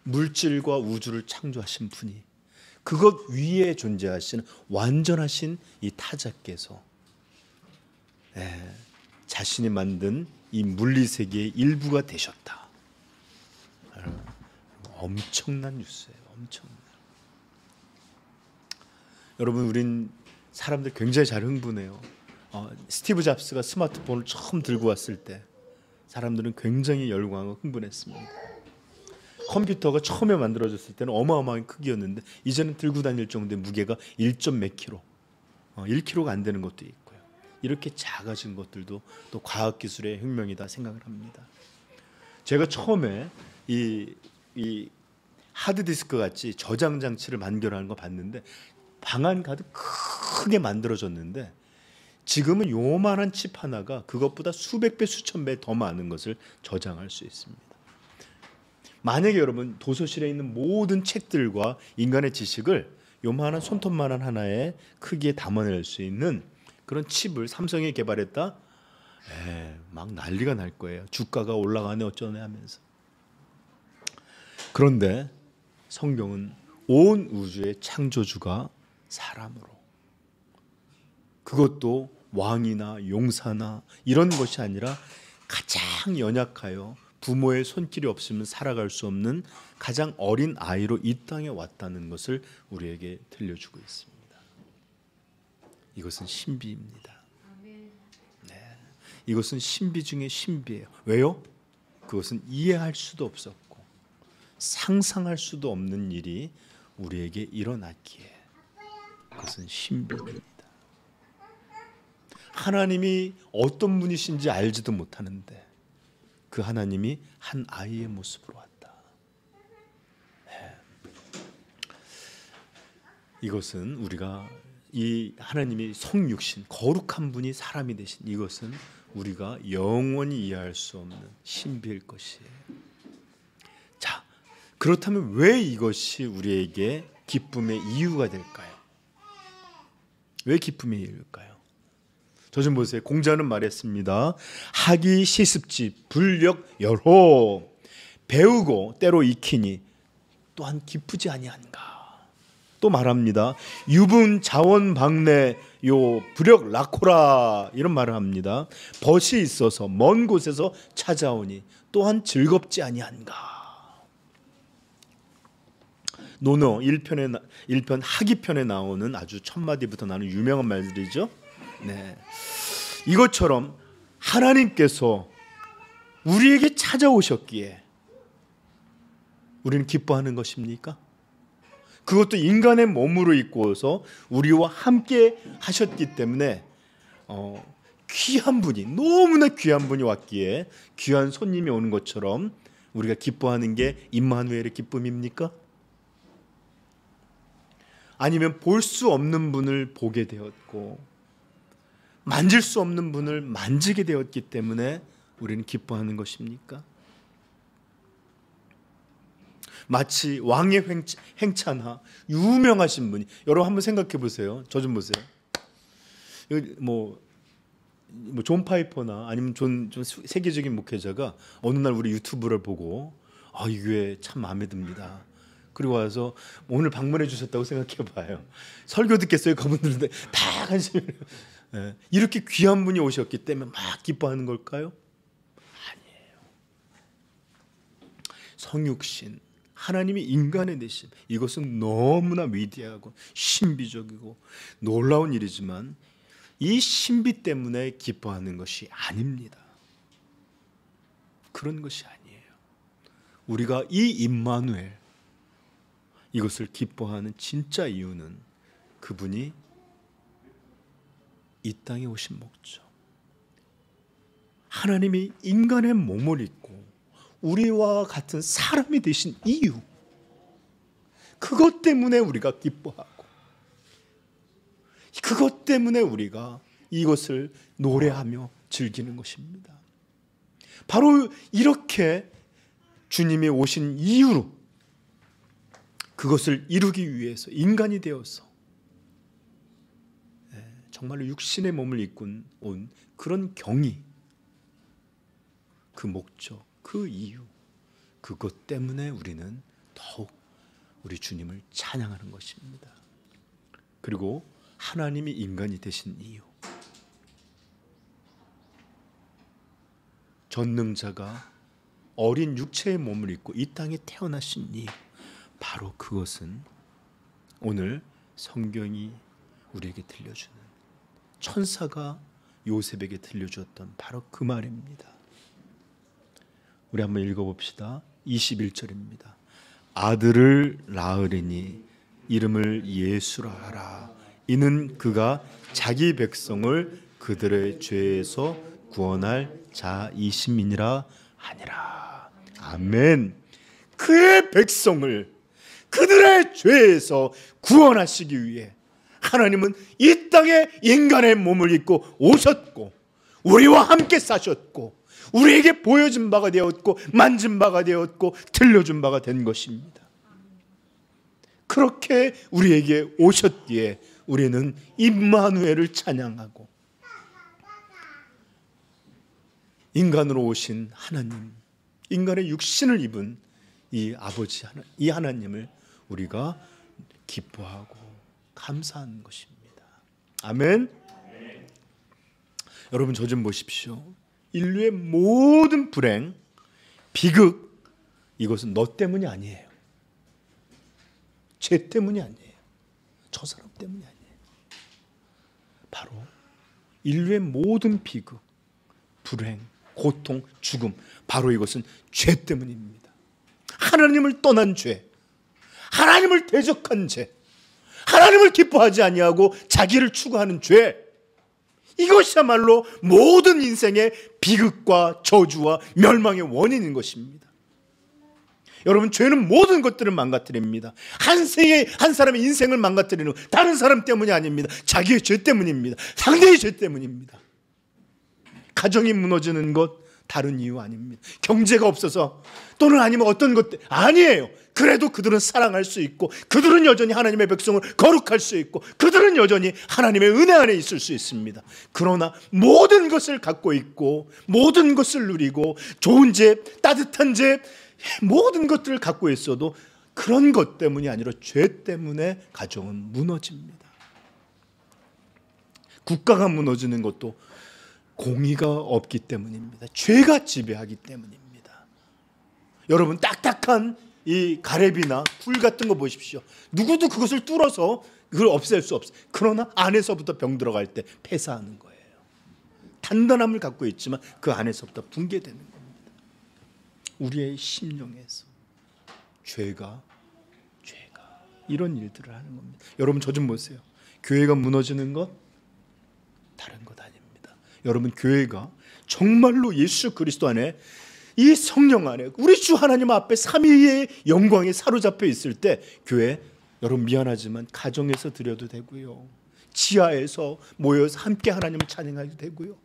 물질과 우주를 창조하신 분이 그것 위에 존재하시는 완전하신 이 타자께서 자신이 만든 이 물리 세계의 일부가 되셨다. 엄청난 뉴스예요. 엄청난. 여러분, 우린 사람들 굉장히 잘 흥분해요. 스티브 잡스가 스마트폰을 처음 들고 왔을 때 사람들은 굉장히 열광하고 흥분했습니다. 컴퓨터가 처음에 만들어졌을 때는 어마어마한 크기였는데 이제는 들고 다닐 정도의 무게가 1점 몇 킬로, 1kg가 안 되는 것도 있고요. 이렇게 작아진 것들도 또 과학기술의 혁명이다 생각을 합니다. 제가 처음에 이 하드디스크 같이 저장 장치를 만들어하는 거 봤는데 방 안 가득 크게 만들어졌는데 지금은 요만한 칩 하나가 그것보다 수백 배 수천 배 더 많은 것을 저장할 수 있습니다. 만약에 여러분 도서실에 있는 모든 책들과 인간의 지식을 요만한 손톱만한 하나의 크기에 담아낼 수 있는 그런 칩을 삼성이 개발했다? 막 난리가 날 거예요. 주가가 올라가네 어쩌네 하면서. 그런데 성경은 온 우주의 창조주가 사람으로, 그것도 왕이나 용사나 이런 것이 아니라 가장 연약하여 부모의 손길이 없으면 살아갈 수 없는 가장 어린 아이로 이 땅에 왔다는 것을 우리에게 들려주고 있습니다. 이것은 신비입니다. 네, 이것은 신비 중에 신비예요. 왜요? 그것은 이해할 수도 없었고 상상할 수도 없는 일이 우리에게 일어났기에 그것은 신비입니다. 하나님이 어떤 분이신지 알지도 못하는데 그 하나님이 한 아이의 모습으로 왔다. 이것은 우리가 이 하나님이 성육신 거룩한 분이 사람이 되신 이것은 우리가 영원히 이해할 수 없는 신비일 것이에요. 자, 그렇다면 왜 이것이 우리에게 기쁨의 이유가 될까요? 왜 기쁨의 이유일까요? 저 좀 보세요. 공자는 말했습니다. 학이 시습지 불력 여호 배우고 때로 익히니 또한 기쁘지 아니한가. 또 말합니다. 유분 자원 박내 요 불역 라코라 이런 말을 합니다. 벗이 있어서 먼 곳에서 찾아오니 또한 즐겁지 아니한가. 논어 1편 하기편에 나오는 아주 첫 마디부터 나오는 유명한 말들이죠. 네. 이것처럼 하나님께서 우리에게 찾아오셨기에 우리는 기뻐하는 것입니까? 그것도 인간의 몸으로 입고서 우리와 함께 하셨기 때문에 귀한 분이, 너무나 귀한 분이 왔기에 귀한 손님이 오는 것처럼 우리가 기뻐하는 게 임마누엘의 기쁨입니까? 아니면 볼 수 없는 분을 보게 되었고 만질 수 없는 분을 만지게 되었기 때문에 우리는 기뻐하는 것입니까? 마치 왕의 행차나 유명하신 분이, 여러분 한번 생각해 보세요. 저 좀 보세요. 존 파이퍼나 아니면 좀 세계적인 목회자가 어느 날 우리 유튜브를 보고 이 교회 참 마음에 듭니다. 그리고 와서 오늘 방문해 주셨다고 생각해 봐요. 설교 듣겠어요? 그분들인데 다 관심이. 이렇게 귀한 분이 오셨기 때문에 막 기뻐하는 걸까요? 아니에요. 성육신, 하나님이 인간의 되심, 이것은 너무나 위대하고 신비적이고 놀라운 일이지만 이 신비 때문에 기뻐하는 것이 아닙니다. 그런 것이 아니에요. 우리가 이 임마누엘, 이것을 기뻐하는 진짜 이유는 그분이 이 땅에 오신 목적, 하나님이 인간의 몸을 입고 우리와 같은 사람이 되신 이유, 그것 때문에 우리가 기뻐하고 그것 때문에 우리가 이것을 노래하며 즐기는 것입니다. 바로 이렇게 주님이 오신 이유로 그것을 이루기 위해서 인간이 되어서 정말로 육신의 몸을 입고 온 그런 경위, 그 목적, 그 이유, 그것 때문에 우리는 더욱 우리 주님을 찬양하는 것입니다. 그리고 하나님이 인간이 되신 이유, 전능자가 어린 육체의 몸을 입고 이 땅에 태어나신 이유, 바로 그것은 오늘 성경이 우리에게 들려주는, 천사가 요셉에게 들려주었던 바로 그 말입니다. 우리 한번 읽어봅시다. 21절입니다. 아들을 낳으리니 이름을 예수라 하라. 이는 그가 자기 백성을 그들의 죄에서 구원할 자이심이니라 하니라. 아멘. 그의 백성을 그들의 죄에서 구원하시기 위해 하나님은 이 땅에 인간의 몸을 입고 오셨고, 우리와 함께 사셨고, 우리에게 보여준 바가 되었고, 만진 바가 되었고, 들려준 바가 된 것입니다. 그렇게 우리에게 오셨기에 우리는 임마누엘을 찬양하고, 인간으로 오신 하나님, 인간의 육신을 입은 이 아버지 하나님, 이 하나님을 우리가 기뻐하고 감사하는 것입니다. 아멘. 여러분, 저 좀 보십시오. 인류의 모든 불행, 비극, 이것은 너 때문이 아니에요. 죄 때문이 아니에요. 저 사람 때문이 아니에요. 바로 인류의 모든 비극, 불행, 고통, 죽음, 바로 이것은 죄 때문입니다. 하나님을 떠난 죄, 하나님을 대적한 죄, 하나님을 기뻐하지 아니하고 자기를 추구하는 죄, 이것이야말로 모든 인생의 비극과 저주와 멸망의 원인인 것입니다. 여러분, 죄는 모든 것들을 망가뜨립니다. 한 사람의 인생을 망가뜨리는 다른 사람 때문이 아닙니다. 자기의 죄 때문입니다. 상대의 죄 때문입니다. 가정이 무너지는 것 다른 이유 아닙니다. 경제가 없어서 또는 아니면 어떤 것 아니에요. 그래도 그들은 사랑할 수 있고, 그들은 여전히 하나님의 백성을 거룩할 수 있고, 그들은 여전히 하나님의 은혜 안에 있을 수 있습니다. 그러나 모든 것을 갖고 있고, 모든 것을 누리고, 좋은 집, 따뜻한 집, 모든 것들을 갖고 있어도 그런 것 때문이 아니라 죄 때문에 가정은 무너집니다. 국가가 무너지는 것도 공의가 없기 때문입니다. 죄가 지배하기 때문입니다. 여러분, 딱딱한 이 가래비나 굴 같은 거 보십시오. 누구도 그것을 뚫어서 그걸 없앨 수 없어요. 그러나 안에서부터 병 들어갈 때 폐사하는 거예요. 단단함을 갖고 있지만 그 안에서부터 붕괴되는 겁니다. 우리의 심령에서 죄가 이런 일들을 하는 겁니다. 여러분, 저 좀 보세요. 교회가 무너지는 것 다른 것 아닙니다. 여러분, 교회가 정말로 예수 그리스도 안에, 이 성령 안에, 우리 주 하나님 앞에 삼위의 영광에 사로잡혀 있을 때, 교회, 여러분 미안하지만 가정에서 드려도 되고요, 지하에서 모여서 함께 하나님을 찬양해도 되고요,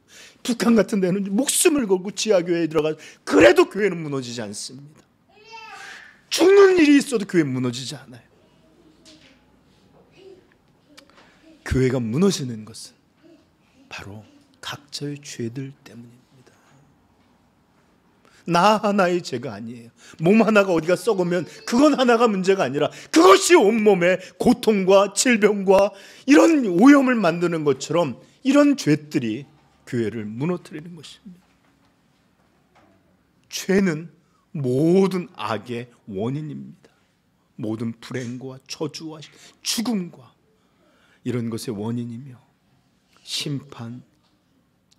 북한 같은 데는 목숨을 걸고 지하교회에 들어가서 그래도 교회는 무너지지 않습니다. 죽는 일이 있어도 교회 무너지지 않아요. 교회가 무너지는 것은 바로 각자의 죄들 때문입니다. 나 하나의 죄가 아니에요. 몸 하나가 어디가 썩으면 그건 하나가 문제가 아니라 그것이 온몸에 고통과 질병과 이런 오염을 만드는 것처럼 이런 죄들이 교회를 무너뜨리는 것입니다. 죄는 모든 악의 원인입니다. 모든 불행과 저주와 죽음과 이런 것의 원인이며, 심판,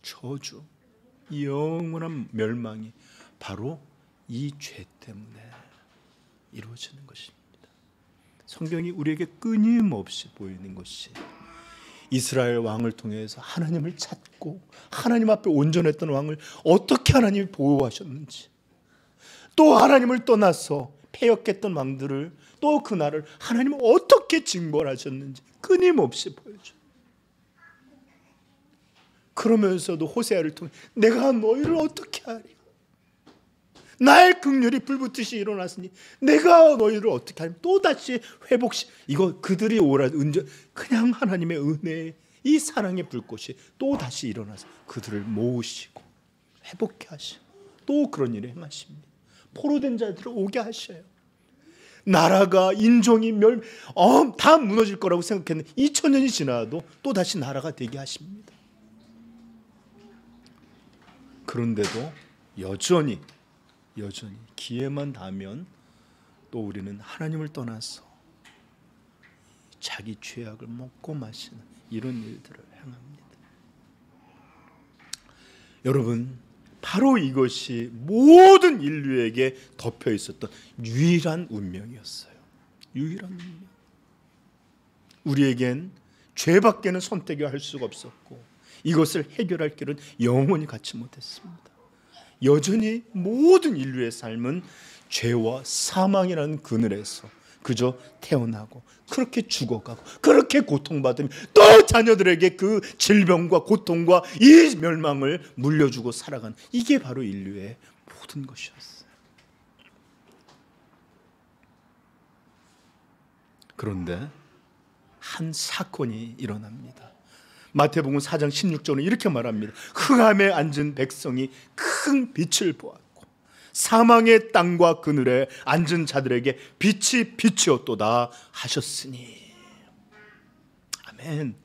저주, 영원한 멸망이 바로 이 죄 때문에 이루어지는 것입니다. 성경이 우리에게 끊임없이 보이는 것이, 이스라엘 왕을 통해서 하나님을 찾고 하나님 앞에 온전했던 왕을 어떻게 하나님이 보호하셨는지, 또 하나님을 떠나서 패역했던 왕들을, 또 그날을 하나님은 어떻게 징벌하셨는지 끊임없이 보여줘요. 그러면서도 호세아를 통해 내가 너희를 어떻게 하리, 나의 긍휼이 불붙듯이 일어났으니 내가 너희를 어떻게 하리, 또다시 회복시, 이거 그들이 오라 그냥 하나님의 은혜의 이 사랑의 불꽃이 또다시 일어나서 그들을 모으시고 회복케 하시고 또 그런 일을 행하십니다. 포로된 자들을 오게 하셔요. 나라가, 인종이 다 무너질 거라고 생각했는데 2000년이 지나도 또다시 나라가 되게 하십니다. 그런데도 여전히 기회만 닿으면 또 우리는 하나님을 떠나서 자기 죄악을 먹고 마시는 이런 일들을 행합니다. 여러분, 바로 이것이 모든 인류에게 덮여 있었던 유일한 운명이었어요. 유일한 운명. 우리에겐 죄밖에는 선택할 수가 없었고 이것을 해결할 길은 영원히 갖지 못했습니다. 여전히 모든 인류의 삶은 죄와 사망이라는 그늘에서 그저 태어나고 그렇게 죽어가고 그렇게 고통받으며 또 자녀들에게 그 질병과 고통과 이 멸망을 물려주고 살아가는, 이게 바로 인류의 모든 것이었어요. 그런데 한 사건이 일어납니다. 마태복음 4장 16절은 이렇게 말합니다. 흑암에 앉은 백성이 큰 빛을 보았고 사망의 땅과 그늘에 앉은 자들에게 빛이 빛이었도다 하셨으니. 아멘.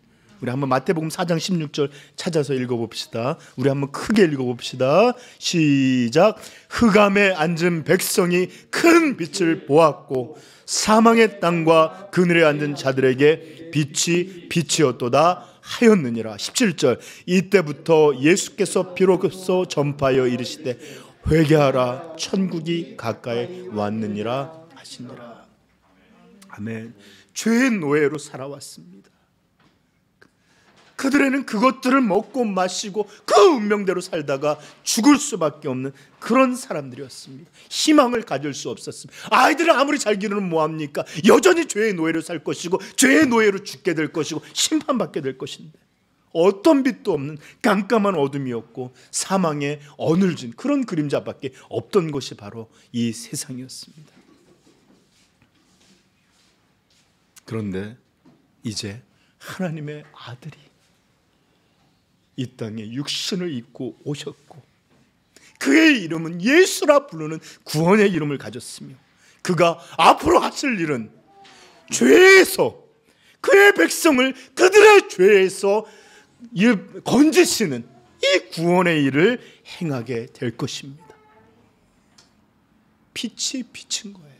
우리 한번 마태복음 4장 16절 찾아서 읽어봅시다. 우리 한번 크게 읽어봅시다. 시작. 흑암에 앉은 백성이 큰 빛을 보았고 사망의 땅과 그늘에 앉은 자들에게 빛이 빛이었도다 하였느니라. 17절. 이때부터 예수께서 비로소 전파하여 이르시되 회개하라 천국이 가까이 왔느니라 하시니라. 아멘. 죄의 노예로 살아왔습니다. 그들에는 그것들을 먹고 마시고 그 운명대로 살다가 죽을 수밖에 없는 그런 사람들이었습니다. 희망을 가질 수 없었습니다. 아이들은 아무리 잘 기르면 뭐합니까? 여전히 죄의 노예로 살 것이고 죄의 노예로 죽게 될 것이고 심판받게 될 것인데 어떤 빛도 없는 깜깜한 어둠이었고 사망에 어눌진 그런 그림자밖에 없던 것이 바로 이 세상이었습니다. 그런데 이제 하나님의 아들이 이 땅에 육신을 입고 오셨고 그의 이름은 예수라 부르는 구원의 이름을 가졌으며 그가 앞으로 하실 일은 죄에서 그의 백성을 그들의 죄에서 건지시는 이 구원의 일을 행하게 될 것입니다. 빛이 비친 거예요.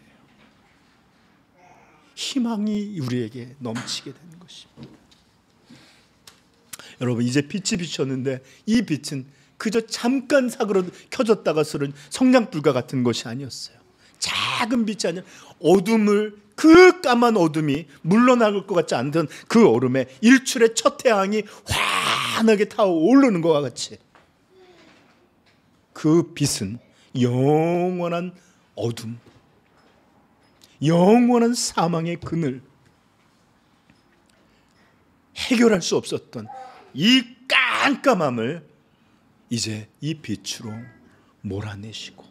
희망이 우리에게 넘치게 되는 것입니다. 여러분, 이제 빛이 비쳤는데 이 빛은 그저 잠깐 사그러 켜졌다가서는 성냥불과 같은 것이 아니었어요. 작은 빛이 아니라 어둠을, 그 까만 어둠이 물러나갈 것 같지 않던 그 얼음에 일출의 첫 태양이 환하게 타오르는 것과 같이 그 빛은 영원한 어둠, 영원한 사망의 그늘, 해결할 수 없었던 이 깜깜함을 이제 이 빛으로 몰아내시고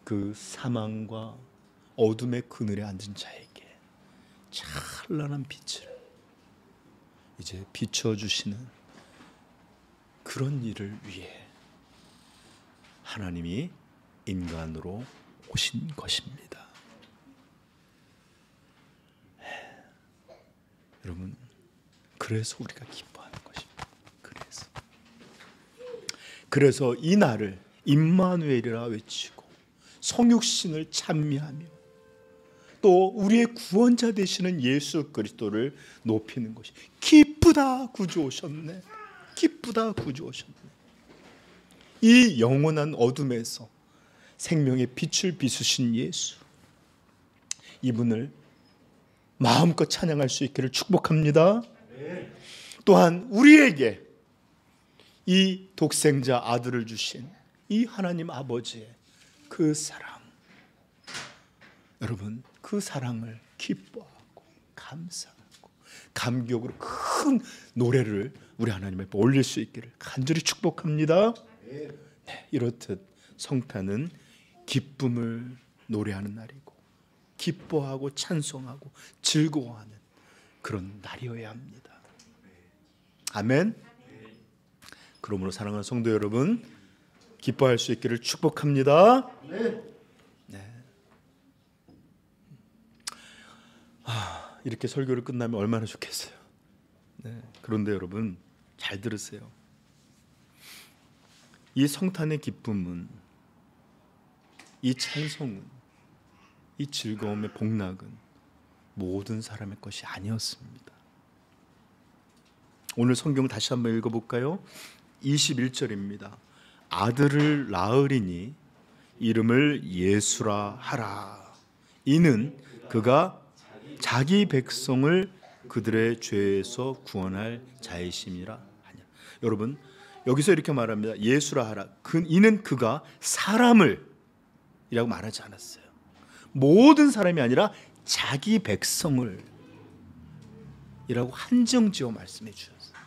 그 사망과 어둠의 그늘에 앉은 자에게 찬란한 빛을 이제 비춰주시는 그런 일을 위해 하나님이 인간으로 오신 것입니다. 여러분, 그래서 우리가 기뻐하는 것입니다. 그래서 이 날을 임마누엘이라 외치고 성육신을 찬미하며 또 우리의 구원자 되시는 예수 그리스도를 높이는 것이 기쁘다, 구주 오셨네. 기쁘다, 구주 오셨네. 이 영원한 어둠에서 생명의 빛을 비추신 예수, 이분을 마음껏 찬양할 수 있기를 축복합니다. 또한 우리에게 이 독생자 아들을 주신 이 하나님 아버지의 그 사랑, 여러분, 그 사랑을 기뻐하고 감사하고 감격으로 큰 노래를 우리 하나님 앞에 올릴 수 있기를 간절히 축복합니다. 네, 이렇듯 성탄은 기쁨을 노래하는 날이고 기뻐하고 찬송하고 즐거워하는 그런 날이어야 합니다. 아멘. 그러므로 사랑하는 성도 여러분, 기뻐할 수 있기를 축복합니다. 네. 이렇게 설교를 끝나면 얼마나 좋겠어요. 네. 그런데 여러분, 잘 들으세요. 이 성탄의 기쁨은, 이 찬송은, 이 즐거움의 복락은 모든 사람의 것이 아니었습니다. 오늘 성경 다시 한번 읽어볼까요? 21절입니다. 아들을 낳으리니 이름을 예수라 하라. 이는 그가 자기 백성을 그들의 죄에서 구원할 자이심이라 하냐. 여러분, 여기서 이렇게 말합니다. 예수라 하라. 이는 그가 사람을 이라고 말하지 않았어요. 모든 사람이 아니라 자기 백성을 이라고 한정지어 말씀해 주셨어요.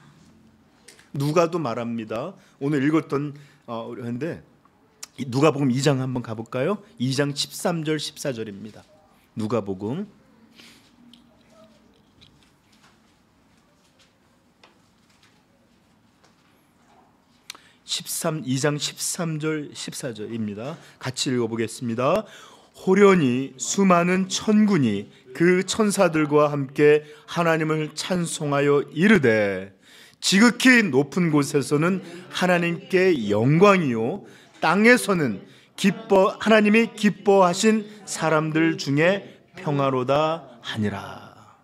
누가도 말합니다. 오늘 읽었던 그런데 누가복음 2장 한번 가볼까요? 2장 13절 14절입니다. 누가복음 2장 13절 14절입니다. 같이 읽어보겠습니다. 호련히 수많은 천군이 그 천사들과 함께 하나님을 찬송하여 이르되 지극히 높은 곳에서는 하나님께 영광이요 땅에서는 하나님이 기뻐하신 사람들 중에 평화로다 하니라.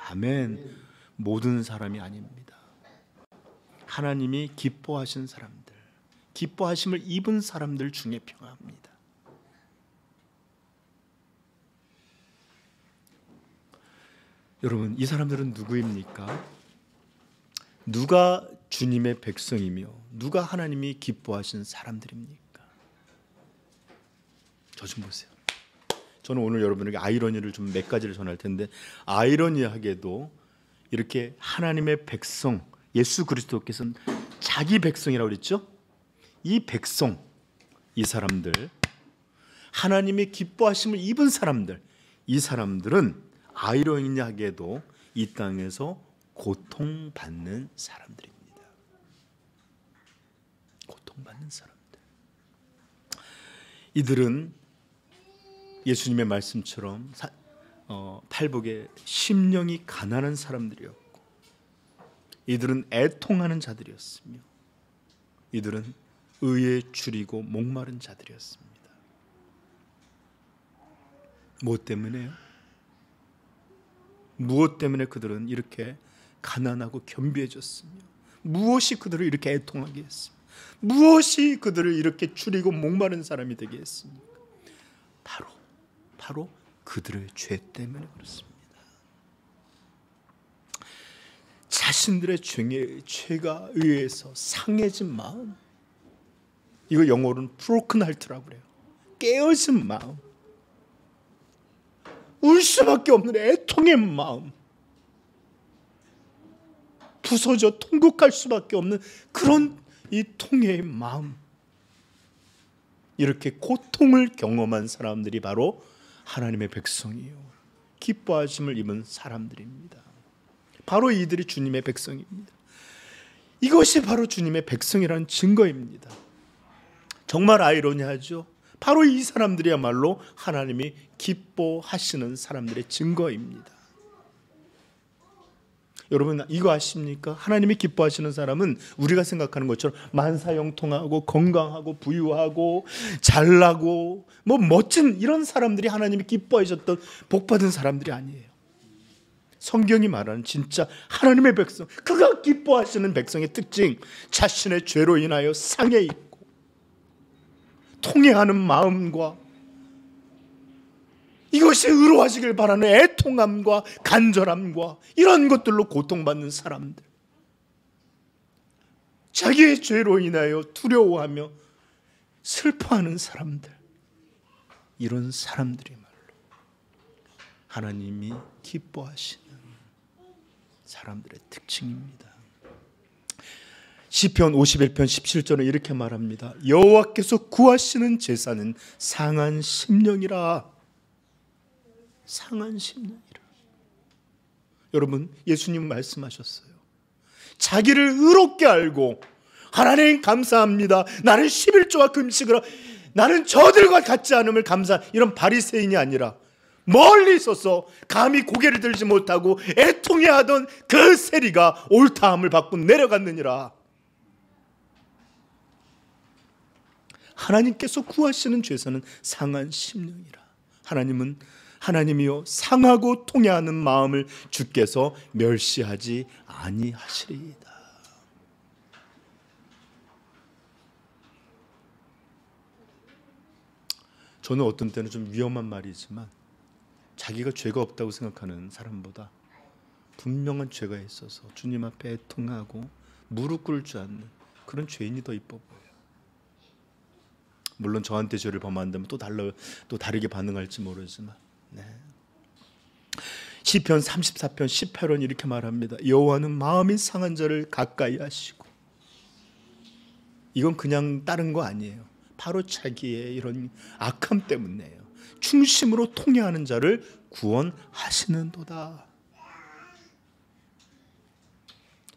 아멘. 모든 사람이 아닙니다. 하나님이 기뻐하신 사람들, 기뻐하심을 입은 사람들 중에 평화합니다. 여러분, 이 사람들은 누구입니까? 누가 주님의 백성이며 누가 하나님이 기뻐하신 사람들입니까? 저 좀 보세요. 저는 오늘 여러분에게 아이러니를 좀 몇 가지를 전할 텐데, 아이러니하게도 이렇게 하나님의 백성, 예수 그리스도께서는 자기 백성이라고 그랬죠? 이 백성, 이 사람들, 하나님의 기뻐하심을 입은 사람들, 이 사람들은 아이러니하게도 이 땅에서 고통받는 사람들입니다. 고통받는 사람들. 이들은 예수님의 말씀처럼 팔복에 심령이 가난한 사람들이었고, 이들은 애통하는 자들이었으며, 이들은 의에 줄이고 목마른 자들이었습니다. 무엇 때문에요? 무엇 때문에 그들은 이렇게 가난하고 겸비해졌으며, 무엇이 그들을 이렇게 애통하게 했습니까? 무엇이 그들을 이렇게 줄이고 목마른 사람이 되게 했습니까? 바로 그들의 죄 때문에 그렇습니다. 자신들의 죄가 의해서 상해진 마음, 이거 영어로는 broken heart라고 그래요. 깨어진 마음, 울 수밖에 없는 애통의 마음, 부서져 통곡할 수밖에 없는 그런 이 통해의 마음, 이렇게 고통을 경험한 사람들이 바로 하나님의 백성이에요. 기뻐하심을 입은 사람들입니다. 바로 이들이 주님의 백성입니다. 이것이 바로 주님의 백성이라는 증거입니다. 정말 아이러니하죠. 바로 이 사람들이야말로 하나님이 기뻐하시는 사람들의 증거입니다. 여러분, 이거 아십니까? 하나님이 기뻐하시는 사람은 우리가 생각하는 것처럼 만사형통하고 건강하고 부유하고 잘나고 멋진 이런 사람들이 하나님이 기뻐하셨던 복받은 사람들이 아니에요. 성경이 말하는 진짜 하나님의 백성, 그가 기뻐하시는 백성의 특징, 자신의 죄로 인하여 상해 있고 통해하는 마음과 이것이 의로하시길 바라는 애통함과 간절함과 이런 것들로 고통받는 사람들, 자기의 죄로 인하여 두려워하며 슬퍼하는 사람들, 이런 사람들이말로 하나님이 기뻐하시는 사람들의 특징입니다. 시편 51편 17절은 이렇게 말합니다. 여호와께서 구하시는 제사는 상한 심령이라. 상한 심령이라. 여러분, 예수님 말씀하셨어요. 자기를 의롭게 알고 하나님 감사합니다, 나는 11조와 금식을 하고 나는 저들과 같지 않음을 이런 바리새인이 아니라 멀리 있어서 감히 고개를 들지 못하고 애통해하던 그 세리가 옳다함을 받고 내려갔느니라. 하나님께서 구하시는 죄사는 상한 심령이라. 하나님이요 상하고 통해하는 마음을 주께서 멸시하지 아니하시리이다. 저는 어떤 때는 좀 위험한 말이지만 자기가 죄가 없다고 생각하는 사람보다 분명한 죄가 있어서 주님 앞에 애통하고 무릎 꿇을 줄 아는 그런 죄인이 더 이뻐 보여요. 물론 저한테 죄를 범한다면 또 다르게 반응할지 모르지만, 네. 시편 34편 18원 이렇게 말합니다. 여호와는 마음이 상한 자를 가까이 하시고, 이건 그냥 다른 거 아니에요. 바로 자기의 이런 악함 때문이에요. 충심으로 통해하는 자를 구원하시는도다.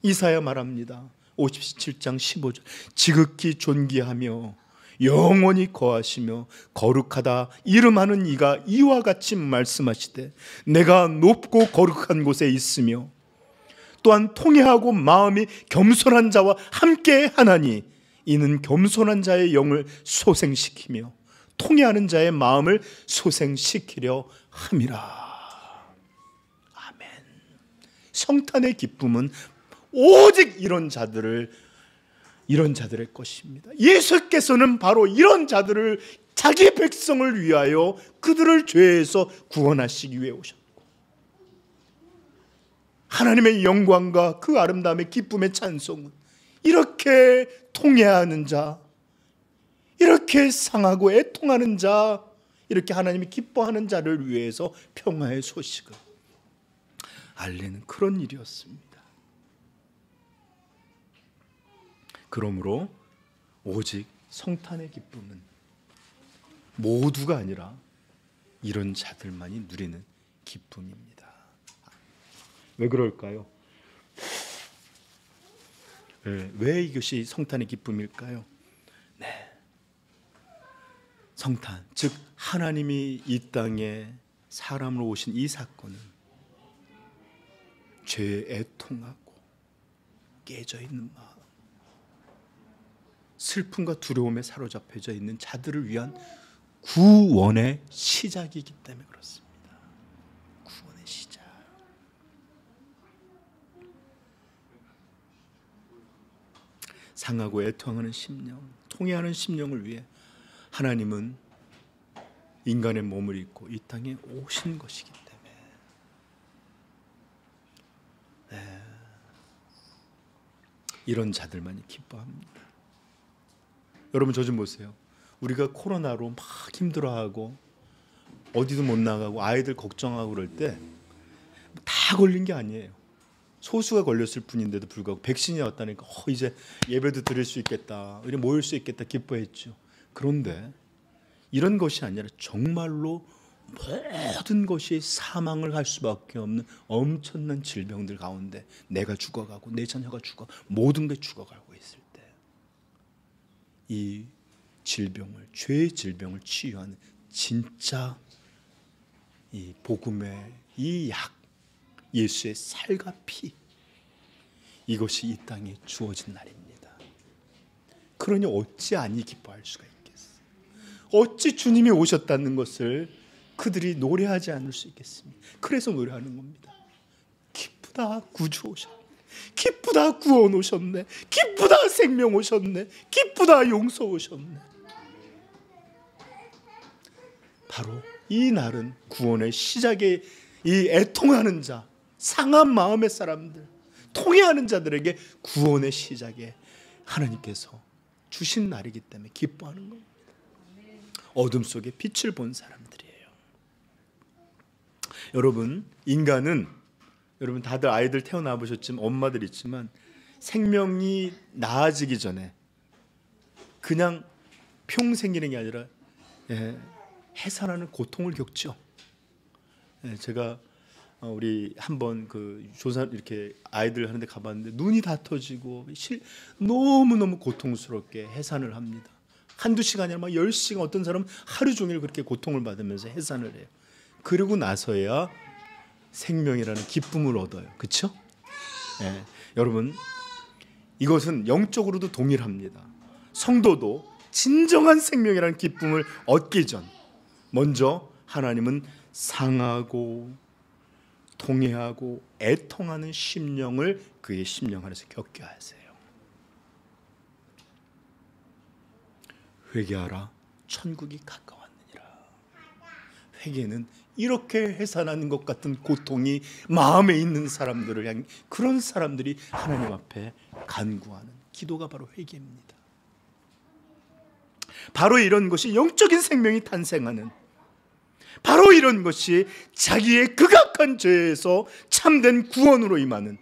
이사야 말합니다. 57장 15절 지극히 존귀하며 영원히 거하시며 거룩하다 이름하는 이가 이와 같이 말씀하시되 내가 높고 거룩한 곳에 있으며 또한 통회하고 마음이 겸손한 자와 함께 하나니 이는 겸손한 자의 영을 소생시키며 통회하는 자의 마음을 소생시키려 함이라. 아멘. 성탄의 기쁨은 오직 이런 자들의 것입니다. 예수께서는 바로 이런 자들을 자기 백성을 위하여 그들을 죄에서 구원하시기 위해 오셨고, 하나님의 영광과 그 아름다움의 기쁨의 찬송은 이렇게 통회하는 자, 이렇게 상하고 애통하는 자, 이렇게 하나님이 기뻐하는 자를 위해서 평화의 소식을 알리는 그런 일이었습니다. 그러므로 오직 성탄의 기쁨은 모두가 아니라 이런 자들만이 누리는 기쁨입니다. 왜 그럴까요? 왜 이것이 성탄의 기쁨일까요? 네. 성탄, 즉 하나님이 이 땅에 사람으로 오신 이 사건은 죄에 애통하고 깨져 있는 마음, 슬픔과 두려움에 사로잡혀져 있는 자들을 위한 구원의 시작이기 때문에 그렇습니다. 구원의 시작. 상하고 애통하는 심령, 통회하는 심령을 위해 하나님은 인간의 몸을 입고 이 땅에 오신 것이기 때문에 이런 자들만이 기뻐합니다. 여러분 저 좀 보세요. 우리가 코로나로 막 힘들어하고 어디도 못 나가고 아이들 걱정하고 그럴 때 다 걸린 게 아니에요. 소수가 걸렸을 뿐인데도 불구하고 백신이 왔다니까 이제 예배도 드릴 수 있겠다, 우리 모일 수 있겠다 기뻐했죠. 그런데 이런 것이 아니라 정말로 모든 것이 사망을 할 수밖에 없는 엄청난 질병들 가운데 내가 죽어가고 내 자녀가 모든 게 죽어가고 있을 때 이 질병을, 죄의 질병을 치유하는 진짜 이 복음의 이 약, 예수의 살과 피, 이것이 이 땅에 주어진 날입니다. 그러니 어찌 아니 기뻐할 수가 있겠어요? 어찌 주님이 오셨다는 것을 그들이 노래하지 않을 수 있겠습니까? 그래서 노래하는 겁니다. 기쁘다 구주 오셨네, 기쁘다 구원 오셨네, 기쁘다 생명 오셨네, 기쁘다 용서 오셨네. 바로 이 날은 구원의 시작에 이 애통하는 자, 상한 마음의 사람들, 통회하는 자들에게 구원의 시작에 하나님께서 주신 날이기 때문에 기뻐하는 겁니다. 어둠 속에 빛을 본 사람들이에요. 여러분, 인간은, 여러분 다들 아이들 태어나 보셨지만 엄마들 있지만 생명이 나아지기 전에 그냥 평생이라는 게 아니라 해산하는 고통을 겪죠. 제가 우리 한번 그 조사 이렇게 아이들 하는데 가봤는데 눈이 다 터지고 너무너무 고통스럽게 해산을 합니다. 한두 시간이 아니라 막 10시간, 어떤 사람은 하루 종일 그렇게 고통을 받으면서 해산을 해요. 그러고 나서야 생명이라는 기쁨을 얻어요. 그렇죠? 여러분, 이것은 영적으로도 동일합니다. 성도도 진정한 생명이라는 기쁨을 얻기 전 먼저 하나님은 상하고 통회하고 애통하는 심령을 그의 심령 안에서 겪게 하세요. 회개하라, 천국이 가까웠느니라. 회개는 이렇게 해산하는 것 같은 고통이 마음에 있는 사람들을 향해, 그런 사람들이 하나님 앞에 간구하는 기도가 바로 회개입니다. 바로 이런 것이 영적인 생명이 탄생하는, 바로 이런 것이 자기의 극악한 죄에서 참된 구원으로 임하는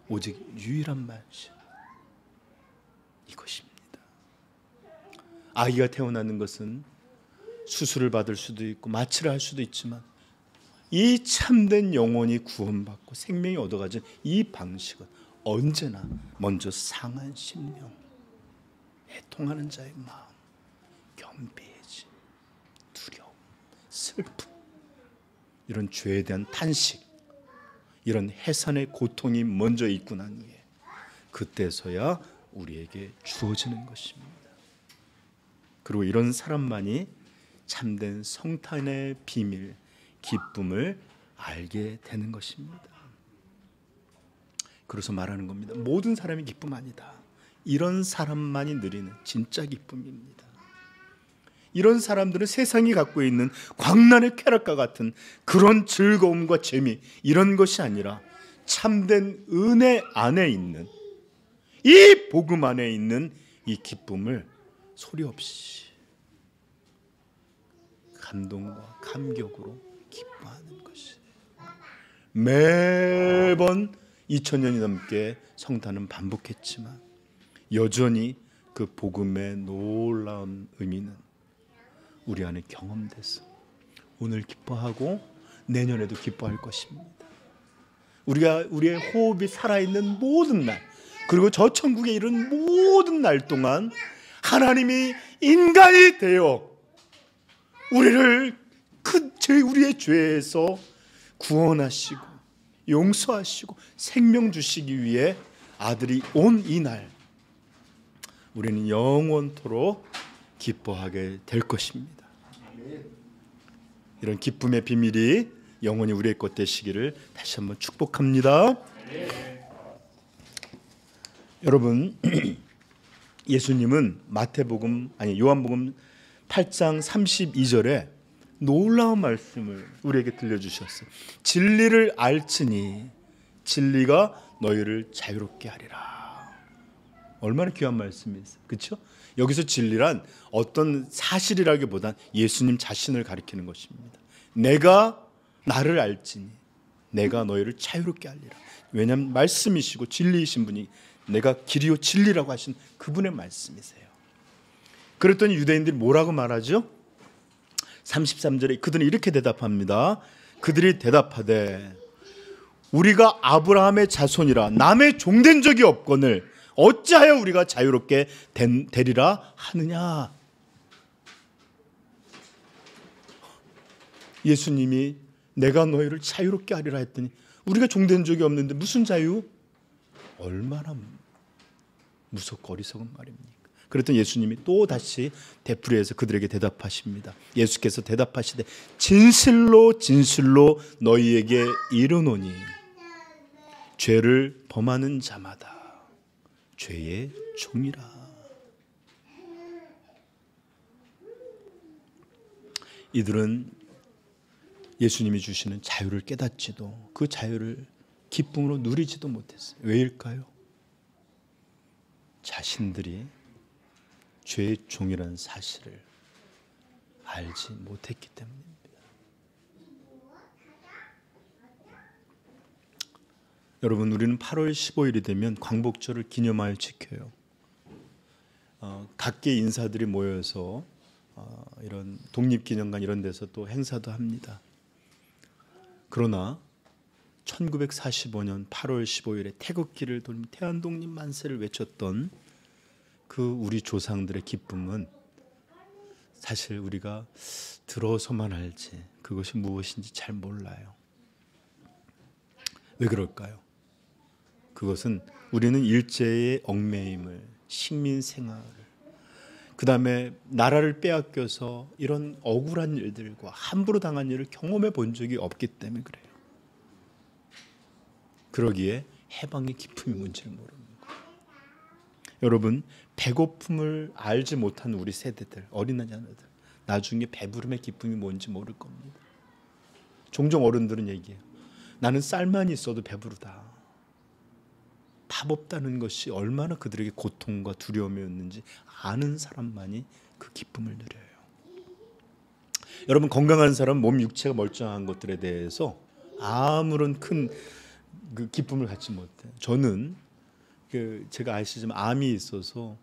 오직 유일한 말씀, 이것입니다. 아기가 태어나는 것은 수술을 받을 수도 있고 마취를 할 수도 있지만, 이 참된 영혼이 구원받고 생명이 얻어가진 이 방식은 언제나 먼저 상한 심령, 애통하는 자의 마음, 겸비해짐, 두려움, 슬픔, 이런 죄에 대한 탄식, 이런 해산의 고통이 먼저 있고 난 후에 그때서야 우리에게 주어지는 것입니다. 그리고 이런 사람만이 참된 성탄의 비밀, 기쁨을 알게 되는 것입니다. 그래서 말하는 겁니다. 모든 사람이 기쁨 아니다. 이런 사람만이 누리는 진짜 기쁨입니다. 이런 사람들은 세상이 갖고 있는 광란의 쾌락과 같은 그런 즐거움과 재미, 이런 것이 아니라 참된 은혜 안에 있는, 이 복음 안에 있는 이 기쁨을 소리 없이 감동과 감격으로 기뻐하는 것이, 매번 2000년이 넘게 성탄은 반복했지만 여전히 그 복음의 놀라운 의미는 우리 안에 경험돼서 오늘 기뻐하고 내년에도 기뻐할 것입니다. 우리의 호흡이 살아있는 모든 날, 그리고 저 천국에 이른 모든 날 동안 하나님이 인간이 되어 우리를 우리의 죄에서 구원하시고 용서하시고 생명 주시기 위해 아들이 온 이 날, 우리는 영원토록 기뻐하게 될 것입니다. 이런 기쁨의 비밀이 영원히 우리의 것 되시기를 다시 한번 축복합니다. 여러분, 예수님은 요한복음 8장 32절에 놀라운 말씀을 우리에게 들려주셨어요. 진리를 알지니 진리가 너희를 자유롭게 하리라. 얼마나 귀한 말씀이세요, 그렇죠? 여기서 진리란 어떤 사실이라기보단 예수님 자신을 가리키는 것입니다. 내가 나를 알지니 내가 너희를 자유롭게 하리라. 왜냐하면 말씀이시고 진리이신 분이, 내가 길이요 진리라고 하신 그분의 말씀이세요. 그랬더니 유대인들이 뭐라고 말하죠? 33절에 그들은 이렇게 대답합니다. 그들이 대답하되 우리가 아브라함의 자손이라 남의 종된 적이 없거늘 어찌하여 우리가 자유롭게 되리라 하느냐. 예수님이 내가 너희를 자유롭게 하리라 했더니 우리가 종된 적이 없는데 무슨 자유? 얼마나 무섭고 어리석은 말입니까? 그랬더니 예수님이 또 다시 되풀이해서 그들에게 대답하십니다. 예수께서 대답하시되 진실로 진실로 너희에게 이르노니 죄를 범하는 자마다 죄의 종이라. 이들은 예수님이 주시는 자유를 깨닫지도 그 자유를 기쁨으로 누리지도 못했어요. 왜일까요? 자신들이 죄의 종이라는 사실을 알지 못했기 때문입니다. 여러분, 우리는 8월 15일이 되면 광복절을 기념하여 지켜요. 각계 인사들이 모여서 이런 독립기념관 이런 데서 또 행사도 합니다. 그러나 1945년 8월 15일에 태극기를 돌며 태안독립 만세를 외쳤던 그 우리 조상들의 기쁨은 사실 우리가 들어서만 알지 그것이 무엇인지 잘 몰라요. 왜 그럴까요? 그것은 우리는 일제의 얽매임을, 식민 생활을, 그 다음에 나라를 빼앗겨서 이런 억울한 일들과 함부로 당한 일을 경험해 본 적이 없기 때문에 그래요. 그러기에 해방의 기쁨이 뭔지를 모르는 거예요. 여러분, 배고픔을 알지 못한 우리 세대들, 어린 자녀들, 나중에 배부름의 기쁨이 뭔지 모를 겁니다. 종종 어른들은 얘기해요. 나는 쌀만 있어도 배부르다. 밥 없다는 것이 얼마나 그들에게 고통과 두려움이었는지 아는 사람만이 그 기쁨을 누려요. 여러분, 건강한 사람, 몸 육체가 멀쩡한 것들에 대해서 아무런 큰 그 기쁨을 갖지 못해요. 저는 제가 아시지만 암이 있어서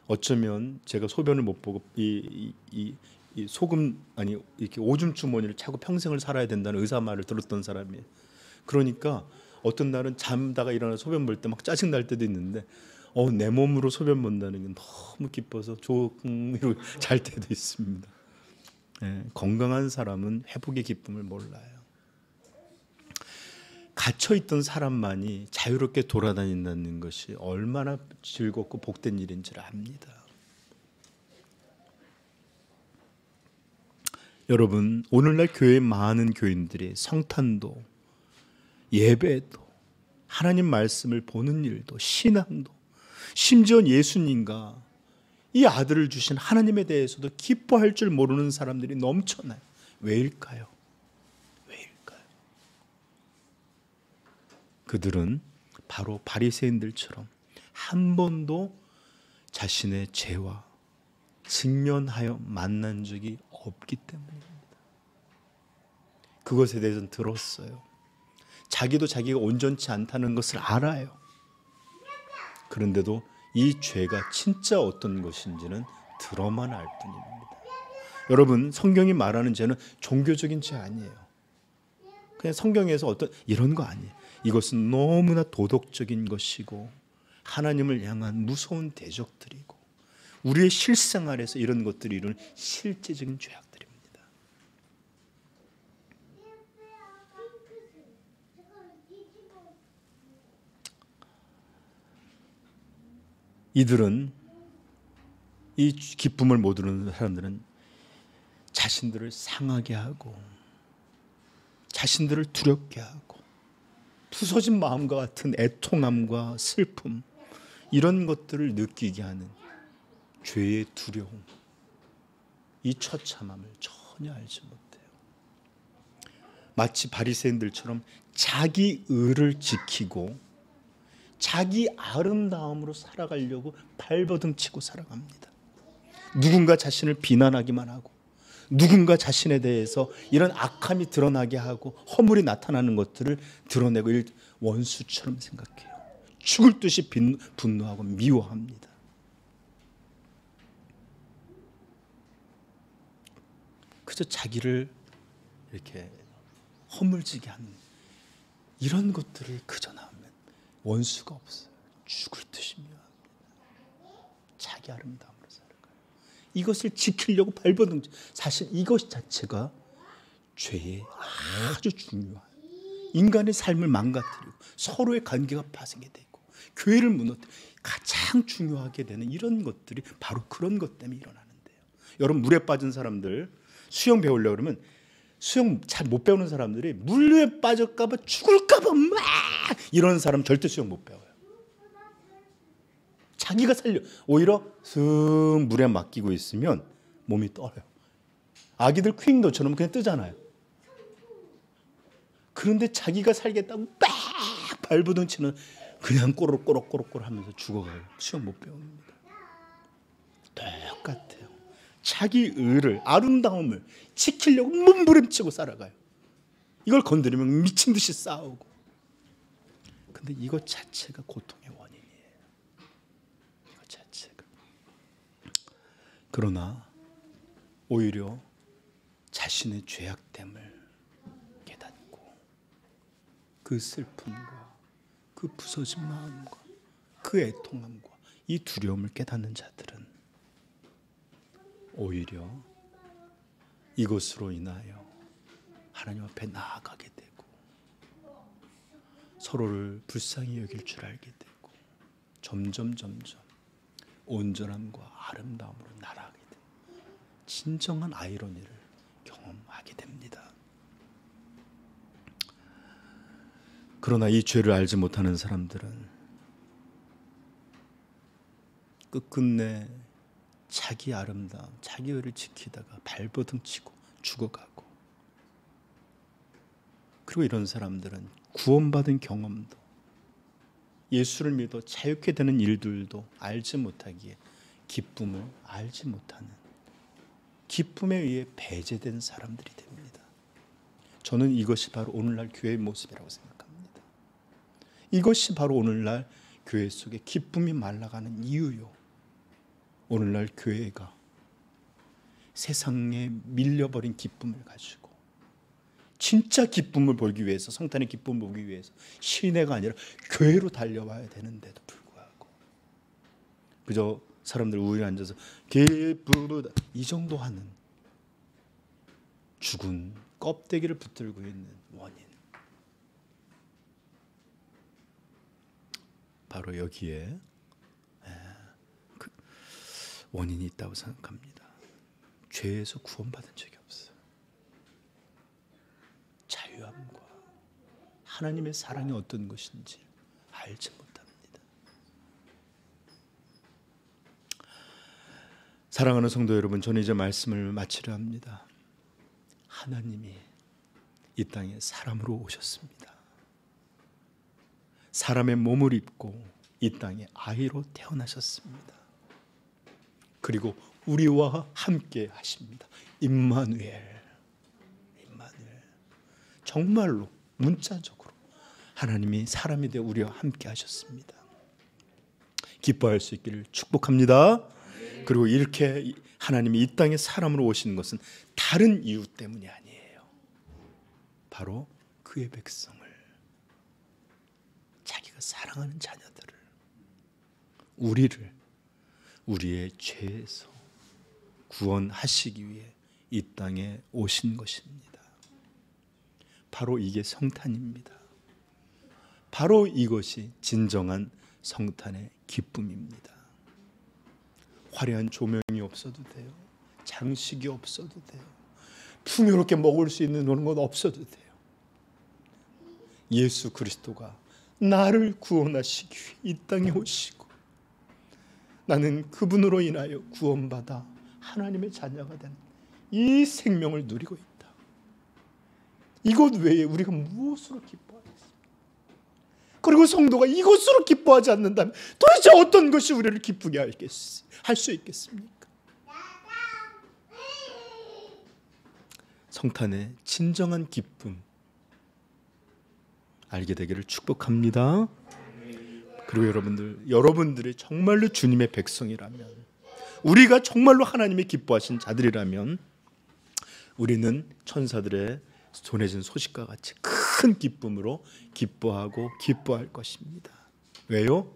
어쩌면 제가 소변을 못 보고 이 소금 아니 이렇게 오줌 주머니를 차고 평생을 살아야 된다는 의사 말을 들었던 사람이에요. 그러니까 어떤 날은 잠다가 일어나 소변 볼 때 막 짜증 날 때도 있는데 내 몸으로 소변 본다는 게 너무 기뻐서 조금 잘 때도 있습니다. 건강한 사람은 회복의 기쁨을 몰라요. 갇혀있던 사람만이 자유롭게 돌아다닌다는 것이 얼마나 즐겁고 복된 일인지를 압니다. 여러분, 오늘날 교회의 많은 교인들이 성탄도, 예배도, 하나님 말씀을 보는 일도, 신앙도, 심지어 예수님과 이 아들을 주신 하나님에 대해서도 기뻐할 줄 모르는 사람들이 넘쳐나요. 왜일까요? 그들은 바로 바리새인들처럼 한 번도 자신의 죄와 직면하여 만난 적이 없기 때문입니다. 그것에 대해서는 들었어요. 자기도 자기가 온전치 않다는 것을 알아요. 그런데도 이 죄가 진짜 어떤 것인지는 들어만 알 뿐입니다. 여러분, 성경이 말하는 죄는 종교적인 죄 아니에요. 그냥 성경에서 어떤 이런 거 아니에요. 이것은 너무나 도덕적인 것이고 하나님을 향한 무서운 대적들이고 우리의 실생활에서 이런 것들이 이루는 실제적인 죄악들입니다. 이들은 이 기쁨을 못 누리는 사람들은 자신들을 상하게 하고 자신들을 두렵게 하고 부서진 마음과 같은 애통함과 슬픔, 이런 것들을 느끼게 하는 죄의 두려움, 이 처참함을 전혀 알지 못해요. 마치 바리새인들처럼 자기 의를 지키고 자기 아름다움으로 살아가려고 발버둥치고 살아갑니다. 누군가 자신을 비난하기만 하고 누군가 자신에 대해서 이런 악함이 드러나게 하고 허물이 나타나는 것들을 드러내고 원수처럼 생각해요. 죽을 듯이 분노하고 미워합니다. 그저 자기를 이렇게 허물지게 하는 이런 것들이 그저 나오면 원수가 없어요. 죽을 듯이 미워합니다. 자기 아름다움으로 살아가요. 이것을 지키려고 발버둥. 사실 이것 자체가 죄의 아주 중요한, 인간의 삶을 망가뜨리고 서로의 관계가 파생이 되고 교회를 무너뜨리고 가장 중요하게 되는 이런 것들이 바로 그런 것 때문에 일어나는데요. 여러분, 물에 빠진 사람들 수영 배우려고 그러면 수영 잘 못 배우는 사람들이 물에 빠질까 봐 죽을까 봐 막 이러는 사람 절대 수영 못 배워요. 자기가 살려, 오히려 슥 물에 맡기고 있으면 몸이 떨어요. 아기들 퀵노처럼 그냥 뜨잖아요. 그런데 자기가 살겠다고 빡 발버둥 치는 그냥 꼬르꼬르꼬르꼬르 하면서 죽어가요. 수영 못 배웁니다. 똑같아요. 자기 의를, 아름다움을 지키려고 몸부림치고 살아가요. 이걸 건드리면 미친 듯이 싸우고. 근데 이것 자체가 고통의 원인이에요. 이것 자체가. 그러나 오히려 자신의 죄악됨을 깨닫고 그 슬픔과 그 부서진 마음과 그 애통함과 이 두려움을 깨닫는 자들은 오히려 이것으로 인하여 하나님 앞에 나아가게 되고 서로를 불쌍히 여길 줄 알게 되고 점점 온전함과 아름다움으로 날아가게 됩니다. 진정한 아이러니를 경험하게 됩니다. 그러나 이 죄를 알지 못하는 사람들은 끝끝내 자기 아름다움, 자기 의를 지키다가 발버둥 치고 죽어가고, 그리고 이런 사람들은 구원받은 경험도, 예수를 믿어 자유케 되는 일들도 알지 못하기에 기쁨을 알지 못하는, 기쁨에 의해 배제된 사람들이 됩니다. 저는 이것이 바로 오늘날 교회의 모습이라고 생각합니다. 이것이 바로 오늘날 교회 속에 기쁨이 말라가는 이유요. 오늘날 교회가 세상에 밀려버린 기쁨을 가지고 진짜 기쁨을 보기 위해서, 성탄의 기쁨을 보기 위해서 시내가 아니라 교회로 달려와야 되는데도 불구하고 그저 사람들 우유에 앉아서 기쁘다 이 정도 하는 죽은 껍데기를 붙들고 있는 원인, 바로 여기에 그 원인이 있다고 생각합니다. 죄에서 구원받은 적이 없어요. 자유함과 하나님의 사랑이 어떤 것인지 알지 못합니다. 사랑하는 성도 여러분, 저는 이제 말씀을 마치려 합니다. 하나님이 이 땅에 사람으로 오셨습니다. 사람의 몸을 입고 이 땅에 아이로 태어나셨습니다. 그리고 우리와 함께 하십니다. 임마누엘. 정말로 문자적으로 하나님이 사람이 되어 우리와 함께 하셨습니다. 기뻐할 수 있기를 축복합니다. 그리고 이렇게 하나님이 이 땅에 사람으로 오시는 것은 다른 이유 때문이 아니에요. 바로 그의 백성을, 자기가 사랑하는 자녀들을, 우리를 우리의 죄에서 구원하시기 위해 이 땅에 오신 것입니다. 바로 이게 성탄입니다. 바로 이것이 진정한 성탄의 기쁨입니다. 화려한 조명이 없어도 돼요. 장식이 없어도 돼요. 풍요롭게 먹을 수 있는 그런 것 없어도 돼요. 예수 그리스도가 나를 구원하시기 위해 이 땅에 오시고 나는 그분으로 인하여 구원받아 하나님의 자녀가 된 이 생명을 누리고 있다. 이것 외에 우리가 무엇으로 기뻐하겠습니까? 그리고 성도가 이것으로 기뻐하지 않는다면 도대체 어떤 것이 우리를 기쁘게 할 수 있겠습니까? 성탄의 진정한 기쁨 알게 되기를 축복합니다. 그리고 여러분들이 정말로 주님의 백성이라면, 우리가 정말로 하나님의 기뻐하신 자들이라면 우리는 천사들의 전해진 소식과 같이 큰 기쁨으로 기뻐하고 기뻐할 것입니다. 왜요?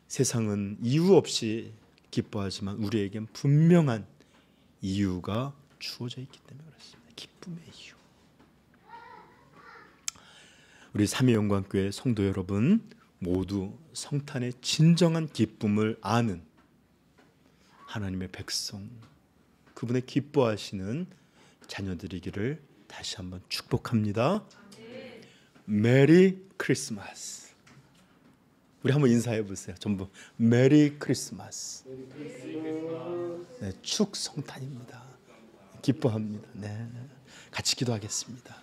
세상은 이유 없이 기뻐하지만 우리에겐 분명한 이유가 주어져 있기 때문에 그렇습니다. 기쁨의 이유. 우리 삼위영광교회 성도 여러분 모두 성탄의 진정한 기쁨을 아는 하나님의 백성, 그분의 기뻐하시는 자녀들이기를 다시 한번 축복합니다. 메리 크리스마스. 우리 한번 인사해 보세요. 전부 메리 크리스마스. 네, 축 성탄입니다. 기뻐합니다. 네, 같이 기도하겠습니다.